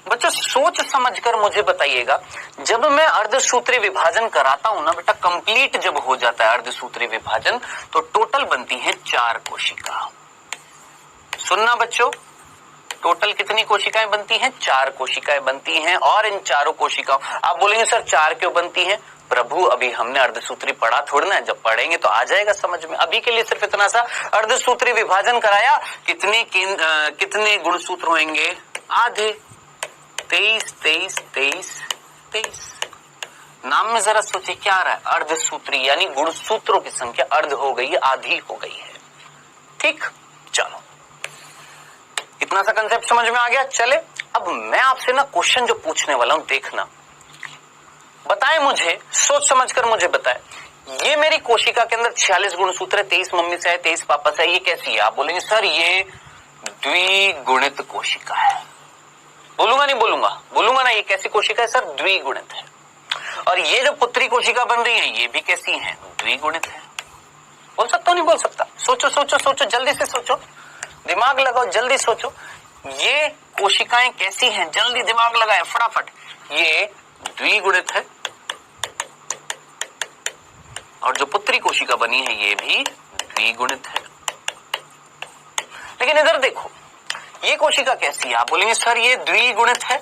बच्चों सोच समझकर मुझे बताइएगा, जब मैं अर्धसूत्री विभाजन कराता हूं ना बेटा, कंप्लीट जब हो जाता है अर्धसूत्री विभाजन, तो टोटल बनती है 4 कोशिका। सुनना बच्चों, टोटल कितनी कोशिकाएं बनती हैं? 4 कोशिकाएं बनती हैं। और इन चारों कोशिकाओं, आप बोलेंगे सर 4 क्यों बनती हैं? प्रभु अभी हमने अर्धसूत्री पढ़ा थोड़ी ना, जब पढ़ेंगे तो आ जाएगा समझ में। अभी के लिए सिर्फ इतना सा, अर्धसूत्री विभाजन कराया, कितने गुणसूत्र होंगे? आधे, 23, 23, 23, 23। नाम में जरा सोचिए क्या आ रहा है? अर्धसूत्री, यानी गुणसूत्रों की संख्या अर्ध हो गई है, आधी हो गई है, ठीक। चलो, इतना सा कंसेप्ट समझ में आ गया। चले, अब मैं आपसे ना क्वेश्चन जो पूछने वाला हूं, देखना, बताएं मुझे, सोच समझकर मुझे बताएं, ये मेरी कोशिका के अंदर 46 गुणसूत्र है, 23 मम्मी से है, 23 पापा से है, ये कैसी है? आप बोलेंगे सर ये द्विगुणित कोशिका है। बोलूंगा नहीं बोलूंगा? बोलूंगा ना, ये कैसी कोशिका है सर? द्विगुणित है। और ये जो पुत्री कोशिका बन रही है, ये भी कैसी है? द्विगुणित है। बोल सकता हूं नहीं बोल सकता? सोचो सोचो सोचो, जल्दी से सोचो, दिमाग लगाओ, जल्दी सोचो, ये कोशिकाएं कैसी हैं? जल्दी दिमाग लगाएं फटाफट। ये द्विगुणित है, और जो पुत्री कोशिका बनी है ये भी द्विगुणित है। लेकिन इधर देखो, ये कोशिका कैसी है? आप बोलेंगे सर ये द्विगुणित है।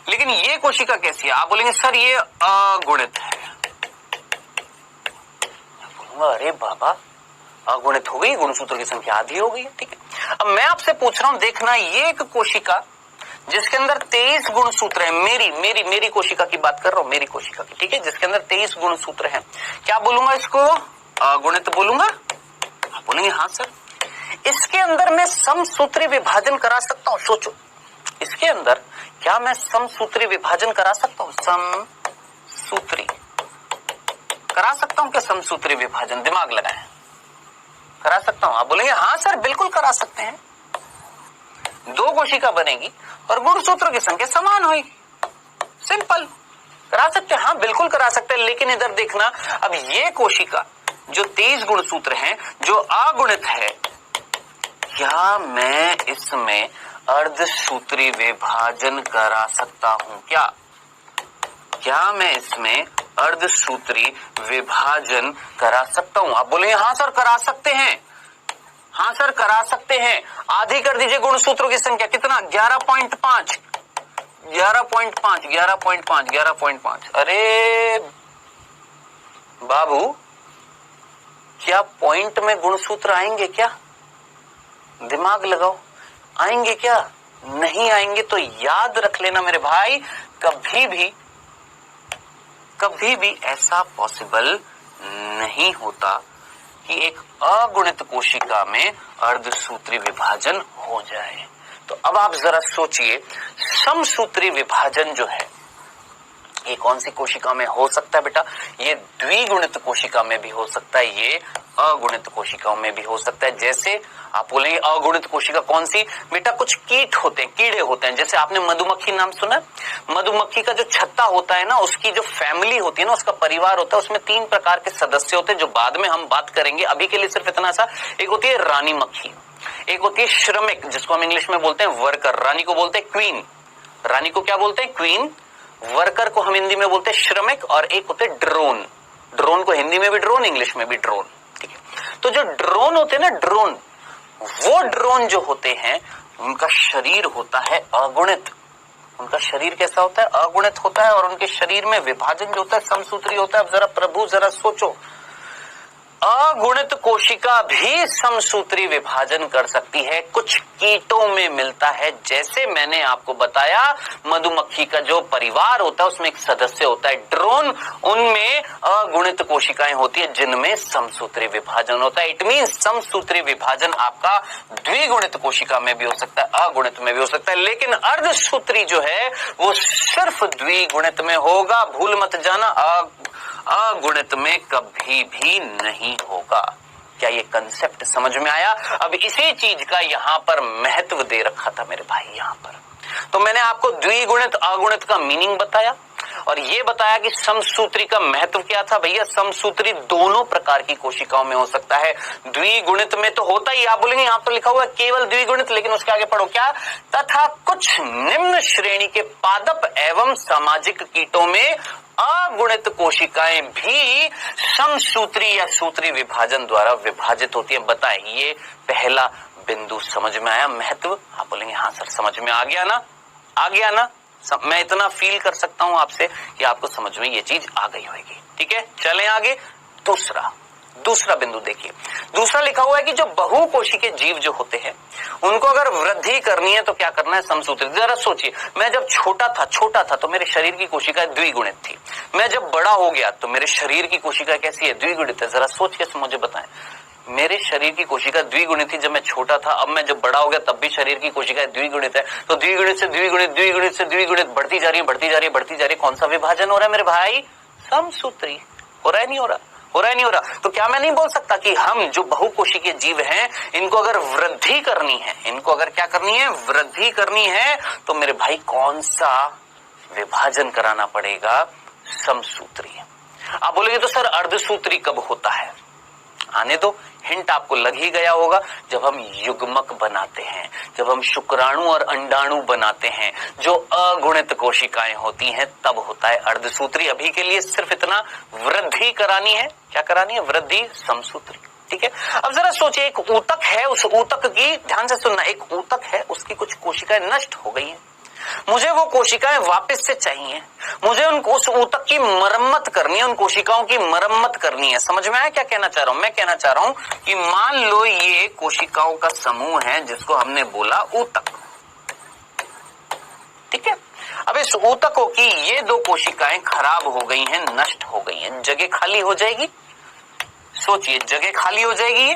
लेकिन ये कोशिका कैसी है? आप बोलेंगे सर ये अगुणित है। बोलूंगा अरे बाबा, अगुणित हो गई, गुणसूत्र की संख्या आधी हो गई, ठीक है। अब मैं आपसे पूछ रहा हूं, देखना, ये एक कोशिका जिसके अंदर 23 गुणसूत्र है, मेरी कोशिका की बात कर रहा हूं, मेरी कोशिका की, ठीक है, जिसके अंदर 23 गुणसूत्र हैं, क्या बोलूंगा इसको? अगुणित बोलूंगा। आप बोलेंगे हाँ सर। इसके अंदर मैं समसूत्री विभाजन करा सकता हूं? सोचो, इसके अंदर क्या मैं समसूत्री विभाजन करा सकता हूं? समसूत्री करा सकता हूं क्या? समसूत्री विभाजन, दिमाग लगाएं, करा सकता हूं? आप बोलेंगे हाँ सर बिल्कुल करा सकते हैं। 2 कोशिका बनेगी और गुणसूत्रों की संख्या समान होगी, सिंपल, करा सकते हैं, हाँ बिल्कुल करा सकते हैं। लेकिन इधर देखना, अब ये कोशिका जो 23 गुणसूत्र हैं, जो अगुणित है, क्या मैं इसमें अर्धसूत्री विभाजन करा सकता हूं क्या? क्या मैं इसमें अर्धसूत्री विभाजन करा सकता हूं? आप बोलेंगे हाँ सर करा सकते हैं, हाँ सर करा सकते हैं। आधी कर दीजिए गुणसूत्रों की संख्या, कितना? 11.5, 11.5, 11.5, 11.5। अरे बाबू, क्या पॉइंट में गुणसूत्र आएंगे क्या? दिमाग लगाओ, आएंगे क्या? नहीं आएंगे। तो याद रख लेना मेरे भाई, कभी भी ऐसा पॉसिबल नहीं होता कि एक अगुणित कोशिका में अर्धसूत्री विभाजन हो जाए। तो अब आप जरा सोचिए, समसूत्री विभाजन जो है, ये कौन सी कोशिका में हो सकता है बेटा? ये द्विगुणित कोशिका में भी हो सकता है, ये अगुणित कोशिकाओं में भी हो सकता है। जैसे आप बोलेंगे अगुणित कोशिका कौन सी? बेटा कुछ कीट होते हैं, कीड़े होते हैं। जैसे आपने मधुमक्खी नाम सुना है? मधुमक्खी का जो छत्ता होता है ना, उसकी जो फैमिली होती है ना, उसका परिवार होता है, उसमें 3 प्रकार के सदस्य होते हैं जो बाद में हम बात करेंगे। अभी के लिए सिर्फ इतना सा, एक होती है रानी मक्खी, एक होती है श्रमिक जिसको हम इंग्लिश में बोलते हैं वर्कर, रानी को बोलते हैं क्वीन, रानी को क्या बोलते हैं? क्वीन। वर्कर को हम हिंदी में बोलते हैं श्रमिक। और एक होते हैं ड्रोन, ड्रोन को हिंदी में भी ड्रोन, इंग्लिश में भी ड्रोन। ठीक है, तो जो ड्रोन होते हैं ना, ड्रोन, वो ड्रोन जो होते हैं उनका शरीर होता है अगुणित। उनका शरीर कैसा होता है? अगुणित होता है। और उनके शरीर में विभाजन जो होता है समसूत्री होता है। अब जरा प्रभु जरा सोचो, अगुणित कोशिका भी समसूत्री विभाजन कर सकती है, कुछ कीटों में मिलता है। जैसे मैंने आपको बताया, मधुमक्खी का जो परिवार होता है उसमें एक सदस्य होता है ड्रोन, उनमें अगुणित कोशिकाएं होती है जिनमें समसूत्री विभाजन होता है। इट मीन समसूत्री विभाजन आपका द्विगुणित कोशिका में भी हो सकता है, अगुणित में भी हो सकता है, लेकिन अर्धसूत्री जो है वो सिर्फ द्विगुणित में होगा। भूल मत जाना, अगुणित में कभी भी नहीं होगा। क्या ये कंसेप्ट समझ में आया? अब इसी चीज का यहां पर महत्व दे रखा था मेरे भाई यहां पर। तो मैंने आपको द्विगुणित अगुणित का मीनिंग बताया और ये बताया कि समसूत्री का महत्व क्या था। भैया समसूत्री दोनों प्रकार की कोशिकाओं में हो सकता है, द्विगुणित में तो होता ही। आप बोलेंगे यहां तो लिखा हुआ है केवल द्विगुणित, लेकिन उसके आगे पढ़ो क्या? तथा कुछ निम्न श्रेणी के पादप एवं सामाजिक कीटों में अगुणित कोशिकाएं भी समसूत्री या सूत्री विभाजन द्वारा विभाजित होती है। बताएं, ये पहला बिंदु समझ में आया? महत्व? आप बोलेंगे हाँ सर समझ में आ गया ना, आ गया ना। मैं इतना फील कर सकता हूं आपसे कि आपको समझ में ये चीज आ गई होगी। ठीक है, चलें आगे। दूसरा बिंदु देखिए, दूसरा लिखा हुआ है कि जो बहुकोशिकीय जीव जो होते हैं उनको अगर वृद्धि करनी है तो क्या करना है? समसूत्री। जरा सोचिए, मैं जब छोटा था तो मेरे शरीर की कोशिकाएं द्विगुणित थी। मैं जब बड़ा हो गया तो मेरे शरीर की कोशिका कैसी है? द्विगुणित है। जरा सोच के मुझे बताएं, मेरे शरीर की कोशिका द्विगुणित थी जब मैं छोटा था, अब मैं जब बड़ा हो गया तब भी शरीर की कोशिका द्विगुणित है। तो द्विगुणित से द्विगुणित, द्विगुणित से द्विगुणित बढ़ती जा रही है, बढ़ती जा रही है, बढ़ती जा रही है। कौन सा विभाजन हो रहा है मेरे भाई? समसूत्री। हो रहा है नहीं हो रहा? हो रहा है नहीं हो रहा? तो क्या मैं नहीं बोल सकता कि हम जो बहुकोशिकीय जीव हैं इनको अगर वृद्धि करनी है, इनको अगर क्या करनी है? वृद्धि करनी है, तो मेरे भाई कौन सा विभाजन कराना पड़ेगा? समसूत्री। आप बोलेंगे तो सर अर्धसूत्री कब होता है? आने दो, हिंट आपको लग ही गया होगा। जब हम युग्मक बनाते हैं, जब हम शुक्राणु और अंडाणु बनाते हैं, जो अगुणित कोशिकाएं होती हैं, तब होता है अर्धसूत्री। अभी के लिए सिर्फ इतना, वृद्धि करानी है। क्या करानी है? वृद्धि, समसूत्री। ठीक है, अब जरा सोचिए, एक ऊतक है, उस ऊतक की, ध्यान से सुनना, एक ऊतक है, उसकी कुछ कोशिकाएं नष्ट हो गई हैं, मुझे वो कोशिकाएं वापस से चाहिए, मुझे उस ऊतक की मरम्मत करनी है, उन कोशिकाओं की मरम्मत करनी है। समझ में आया क्या कहना चाह रहा हूं? मैं कहना चाह रहा हूं कि मान लो ये कोशिकाओं का समूह है जिसको हमने बोला ऊतक। ठीक है, अब इस ऊतकों की ये 2 कोशिकाएं खराब हो गई हैं, नष्ट हो गई हैं, जगह खाली हो जाएगी। सोचिए, जगह खाली हो जाएगी,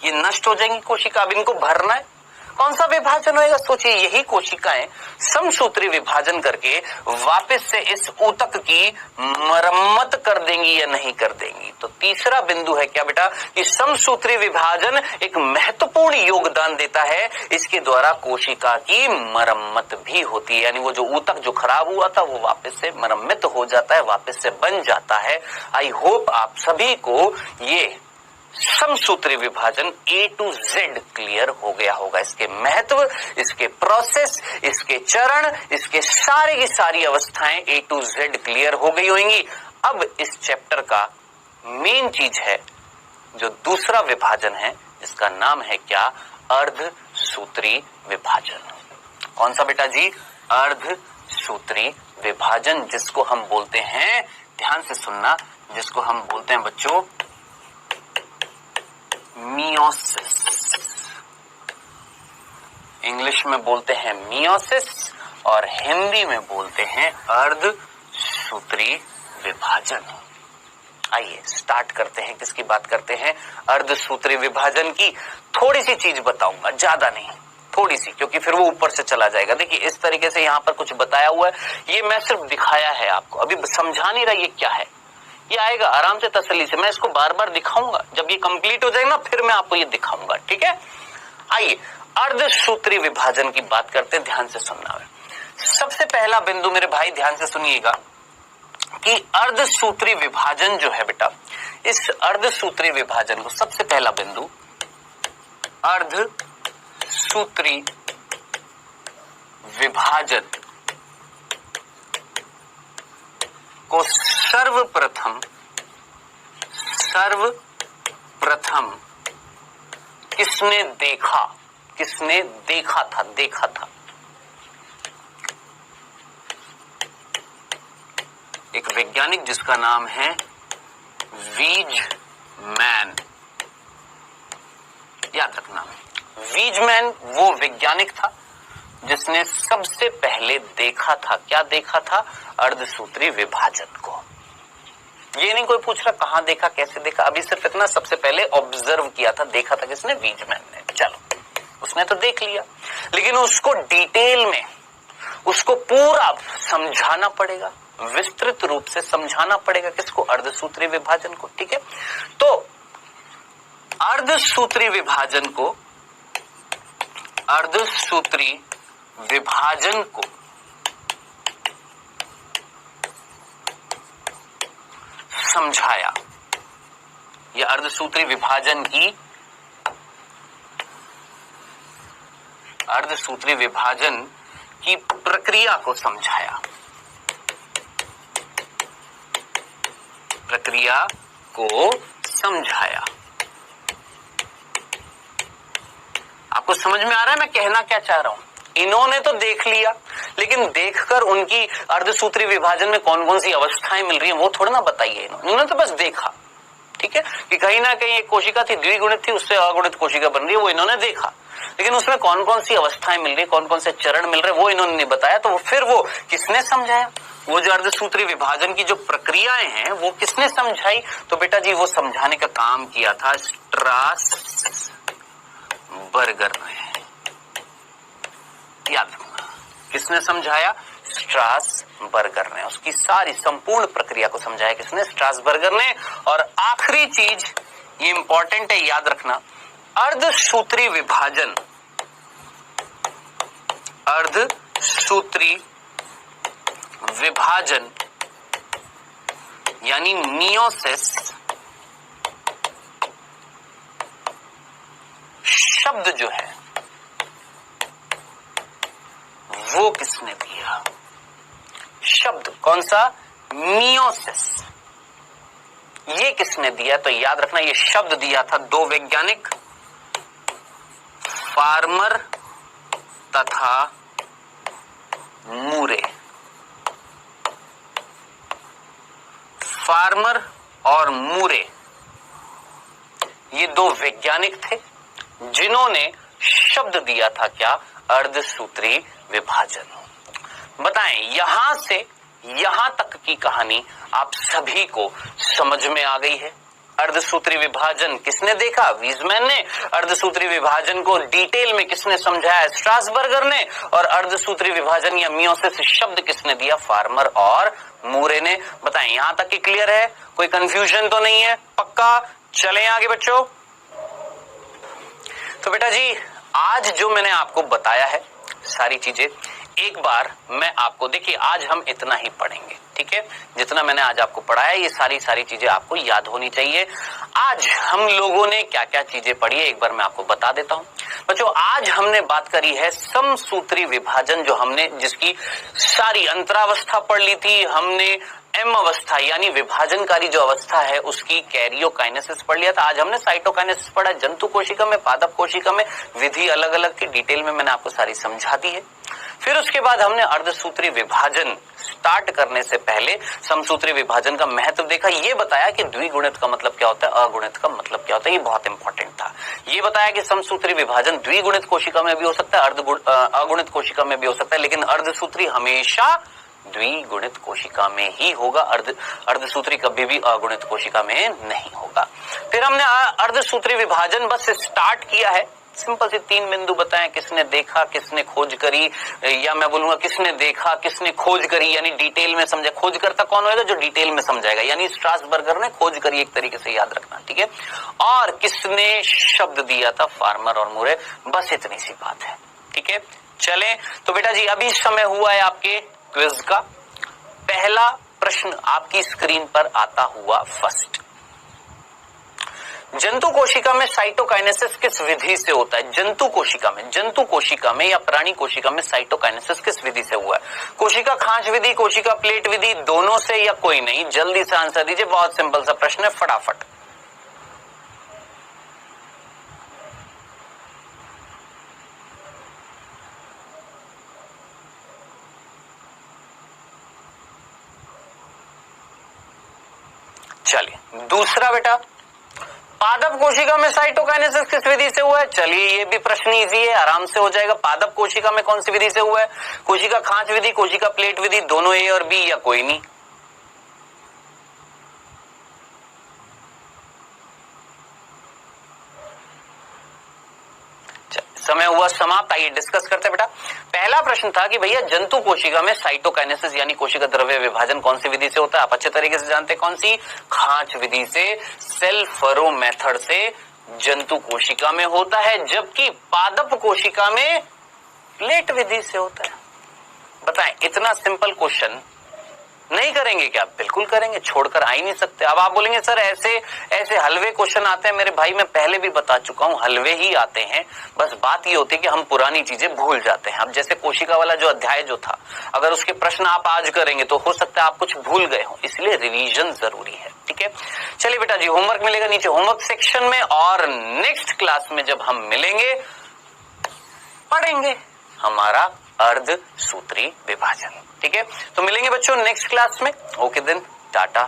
ये नष्ट हो जाएंगी कोशिका। अब इनको भरना है, कौन सा विभाजन होएगा? सोचिए, यही कोशिकाएं समसूत्री विभाजन करके वापस से इस ऊतक की मरम्मत कर देंगी या नहीं कर देंगी। तो तीसरा बिंदु है क्या बेटा? कि समसूत्री विभाजन एक महत्वपूर्ण योगदान देता है, इसके द्वारा कोशिका की मरम्मत भी होती है, यानी वो जो ऊतक जो खराब हुआ था वो वापस से मरम्मित हो जाता है, वापस से बन जाता है। आई होप आप सभी को ये समसूत्री विभाजन A to Z क्लियर हो गया होगा। इसके महत्व, इसके प्रोसेस, इसके चरण, इसके सारे की सारी अवस्थाएं A to Z क्लियर हो गई होंगी। अब इस चैप्टर का मेन चीज है जो दूसरा विभाजन है, जिसका नाम है क्या? अर्धसूत्री विभाजन। कौन सा बेटा जी? अर्धसूत्री विभाजन, जिसको हम बोलते हैं, ध्यान से सुनना, जिसको हम बोलते हैं बच्चों मियोसिस। इंग्लिश में बोलते हैं मियोसिस और हिंदी में बोलते हैं अर्धसूत्री विभाजन। आइए स्टार्ट करते हैं। किसकी बात करते हैं? अर्धसूत्री विभाजन की। थोड़ी सी चीज बताऊंगा, ज्यादा नहीं। थोड़ी सी, क्योंकि फिर वो ऊपर से चला जाएगा। देखिए इस तरीके से यहाँ पर कुछ बताया हुआ है, ये मैं सिर्फ दिखाया है आपको, अभी समझा नहीं रहा ये क्या है। ये आएगा आराम से तसल्ली से, मैं इसको बार बार दिखाऊंगा, जब ये कंप्लीट हो जाएगा ना फिर मैं आपको ये दिखाऊंगा, ठीक है। आइए अर्धसूत्री विभाजन की बात करते हैं, ध्यान से सुनना है। सबसे पहला बिंदु मेरे भाई ध्यान से सुनिएगा कि अर्धसूत्री विभाजन जो है बेटा, इस अर्धसूत्री विभाजन को सबसे पहला बिंदु, अर्धसूत्री विभाजन को सर्वप्रथम किसने देखा था। एक वैज्ञानिक जिसका नाम है वीजमैन, याद रखना। वीजमैन वो वैज्ञानिक था जिसने सबसे पहले देखा था, क्या देखा था, अर्धसूत्री विभाजन को। ये नहीं कोई पूछ रहा कहां देखा, कैसे देखा, अभी सिर्फ इतना, सबसे पहले ऑब्जर्व किया था, देखा था किसने, वीजमैन ने। चलो उसने तो देख लिया, लेकिन उसको डिटेल में, उसको पूरा समझाना पड़ेगा, विस्तृत रूप से समझाना पड़ेगा, किसको, अर्धसूत्री विभाजन को, ठीक है। तो अर्धसूत्री विभाजन को समझाया, या अर्धसूत्री विभाजन की प्रक्रिया को समझाया, आपको समझ में आ रहा है मैं कहना क्या चाह रहा हूं। इन्होंने तो देख लिया, लेकिन देखकर उनकी अर्धसूत्री विभाजन में कौन कौन सी अवस्थाएं मिल रही हैं वो थोड़ा ना बताइए, इन्होंने तो बस देखा, ठीक है, कि कहीं ना कहीं एक कोशिका थी, द्विगुणित थी, उससे अगुणित कोशिका बन रही है, वो इन्होंने देखा, लेकिन उसमें कौन कौन सी अवस्थाएं मिल रही है, कौन कौन से चरण मिल रहे, वो इन्होंने नहीं बताया। तो फिर वो किसने समझाया, वो जो अर्धसूत्री विभाजन की जो प्रक्रियाएं हैं वो किसने समझाई, तो बेटा जी वो समझाने का काम किया था स्ट्रासबर्गर ने, याद रखना, किसने समझाया, स्ट्रासबर्गर ने, उसकी सारी संपूर्ण प्रक्रिया को समझाया किसने, स्ट्रासबर्गर ने। और आखिरी चीज ये इंपॉर्टेंट है, याद रखना, अर्धसूत्री विभाजन यानी मियोसिस शब्द जो है वो किसने दिया, शब्द कौन सा, मियोसिस, ये किसने दिया, तो याद रखना ये शब्द दिया था दो वैज्ञानिक, फार्मर तथा मूरे। फार्मर और मूरे ये दो वैज्ञानिक थे जिन्होंने शब्द दिया था क्या, अर्धसूत्री विभाजन। बताएं यहां से यहां तक की कहानी आप सभी को समझ में आ गई है। अर्धसूत्री विभाजन किसने देखा, वीजमैन ने। अर्धसूत्री विभाजन को डिटेल में किसने समझाया, स्ट्रासबर्गर ने। और अर्धसूत्री विभाजन या मियोसिस शब्द किसने दिया, फार्मर और मूरे ने। बताएं यहां तक की क्लियर है, कोई कंफ्यूजन तो नहीं है, पक्का। चलें आगे बच्चों। तो बेटा जी आज जो मैंने आपको बताया है सारी चीजें, एक बार मैं आपको, देखिए आज हम इतना ही पढ़ेंगे, ठीक है, जितना मैंने आज आपको पढ़ाया ये सारी चीजें आपको याद होनी चाहिए। आज हम लोगों ने क्या क्या चीजें पढ़ी है एक बार मैं आपको बता देता हूं बच्चों। आज हमने बात करी है समसूत्री विभाजन, जो हमने जिसकी सारी अंतरावस्था पढ़ ली थी हमने, एम अवस्था यानी विभाजनकारी जो अवस्था है उसकी कैरियोकाइनेसिस पढ़ लिया था। आज हमने साइटोकाइनेसिस पढ़ा, जंतु कोशिका में, पादप कोशिका में, विधि अलग अलग की डिटेल में मैंने आपको सारी समझा दी है। फिर उसके बाद हमने अर्धसूत्री विभाजन स्टार्ट करने से पहले समसूत्री विभाजन का महत्व देखा, ये बताया कि द्विगुणित का मतलब क्या होता है, अगुणित का मतलब क्या होता है, ये बहुत इंपॉर्टेंट था। ये बताया कि समसूत्री विभाजन द्विगुणित कोशिका में भी हो सकता है, अगुणित कोशिका में भी हो सकता है, लेकिन अर्धसूत्री हमेशा द्विगुणित कोशिका में ही होगा, अर्धसूत्री कभी भी अगुणित कोशिका में नहीं होगा। फिर हमने अर्धसूत्री विभाजन बस स्टार्ट किया है, सिंपल सी 3 बिंदु बताएं, किसने देखा, किसने खोज करी, या मैं बोलूंगा किसने देखा, किसने खोज करी, यानी डिटेल में समझा। खोज करता कौन होगा? जो डिटेल में समझाएगा, यानी स्ट्रासबर्गर ने खोज करी, एक तरीके से याद रखना, ठीक है। और किसने शब्द दिया था? फार्मर और मुरे। बस इतनी सी बात है, ठीक है। चले तो बेटा जी अभी समय हुआ है आपके क्विज का। पहला प्रश्न आपकी स्क्रीन पर आता हुआ फर्स्ट, जंतु कोशिका में साइटोकाइनेसिस किस विधि से होता है? जंतु कोशिका में या प्राणी कोशिका में साइटोकाइनेसिस किस विधि से हुआ है? कोशिका खांच विधि, कोशिका प्लेट विधि, दोनों से या कोई नहीं? जल्दी से आंसर दीजिए, बहुत सिंपल सा प्रश्न है, फटाफट। चलिए दूसरा बेटा, पादप कोशिका में साइटोकाइनेसिस किस विधि से हुआ है? चलिए ये भी प्रश्न इजी है, आराम से हो जाएगा। पादप कोशिका में कौन सी विधि से हुआ है? कोशिका खांच विधि, कोशिका प्लेट विधि, दोनों ए और बी या कोई नहीं? समय हुआ समाप्त। आइए डिस्कस करते हैं बेटा। पहला प्रश्न था कि भैया जंतु कोशिका में साइटोकाइनेसिस यानी कोशिका द्रव्य विभाजन कौन सी विधि से होता है? आप अच्छे तरीके से जानते हैं, कौन सी? खांच विधि से, सेल फरो मेथड से जंतु कोशिका में होता है, जबकि पादप कोशिका में प्लेट विधि से होता है। बताएं, इतना सिंपल क्वेश्चन नहीं करेंगे क्या? बिल्कुल करेंगे, छोड़कर आ ही नहीं सकते। अब आप बोलेंगे सर ऐसे हलवे क्वेश्चन आते हैं। मेरे भाई मैं पहले भी बता चुका हूं, हलवे ही आते हैं। बस बात ये होती है कि हम पुरानी चीजें भूल जाते हैं। अब जैसे कोशिका वाला जो अध्याय जो था, अगर उसके प्रश्न आप आज करेंगे तो हो सकता है आप कुछ भूल गए हो, इसलिए रिवीजन जरूरी है, ठीक है। चलिए बेटा जी, होमवर्क मिलेगा नीचे होमवर्क सेक्शन में, और नेक्स्ट क्लास में जब हम मिलेंगे पढ़ेंगे हमारा अर्ध सूत्री विभाजन, ठीक है। तो मिलेंगे बच्चों नेक्स्ट क्लास में। Okay then, Tata.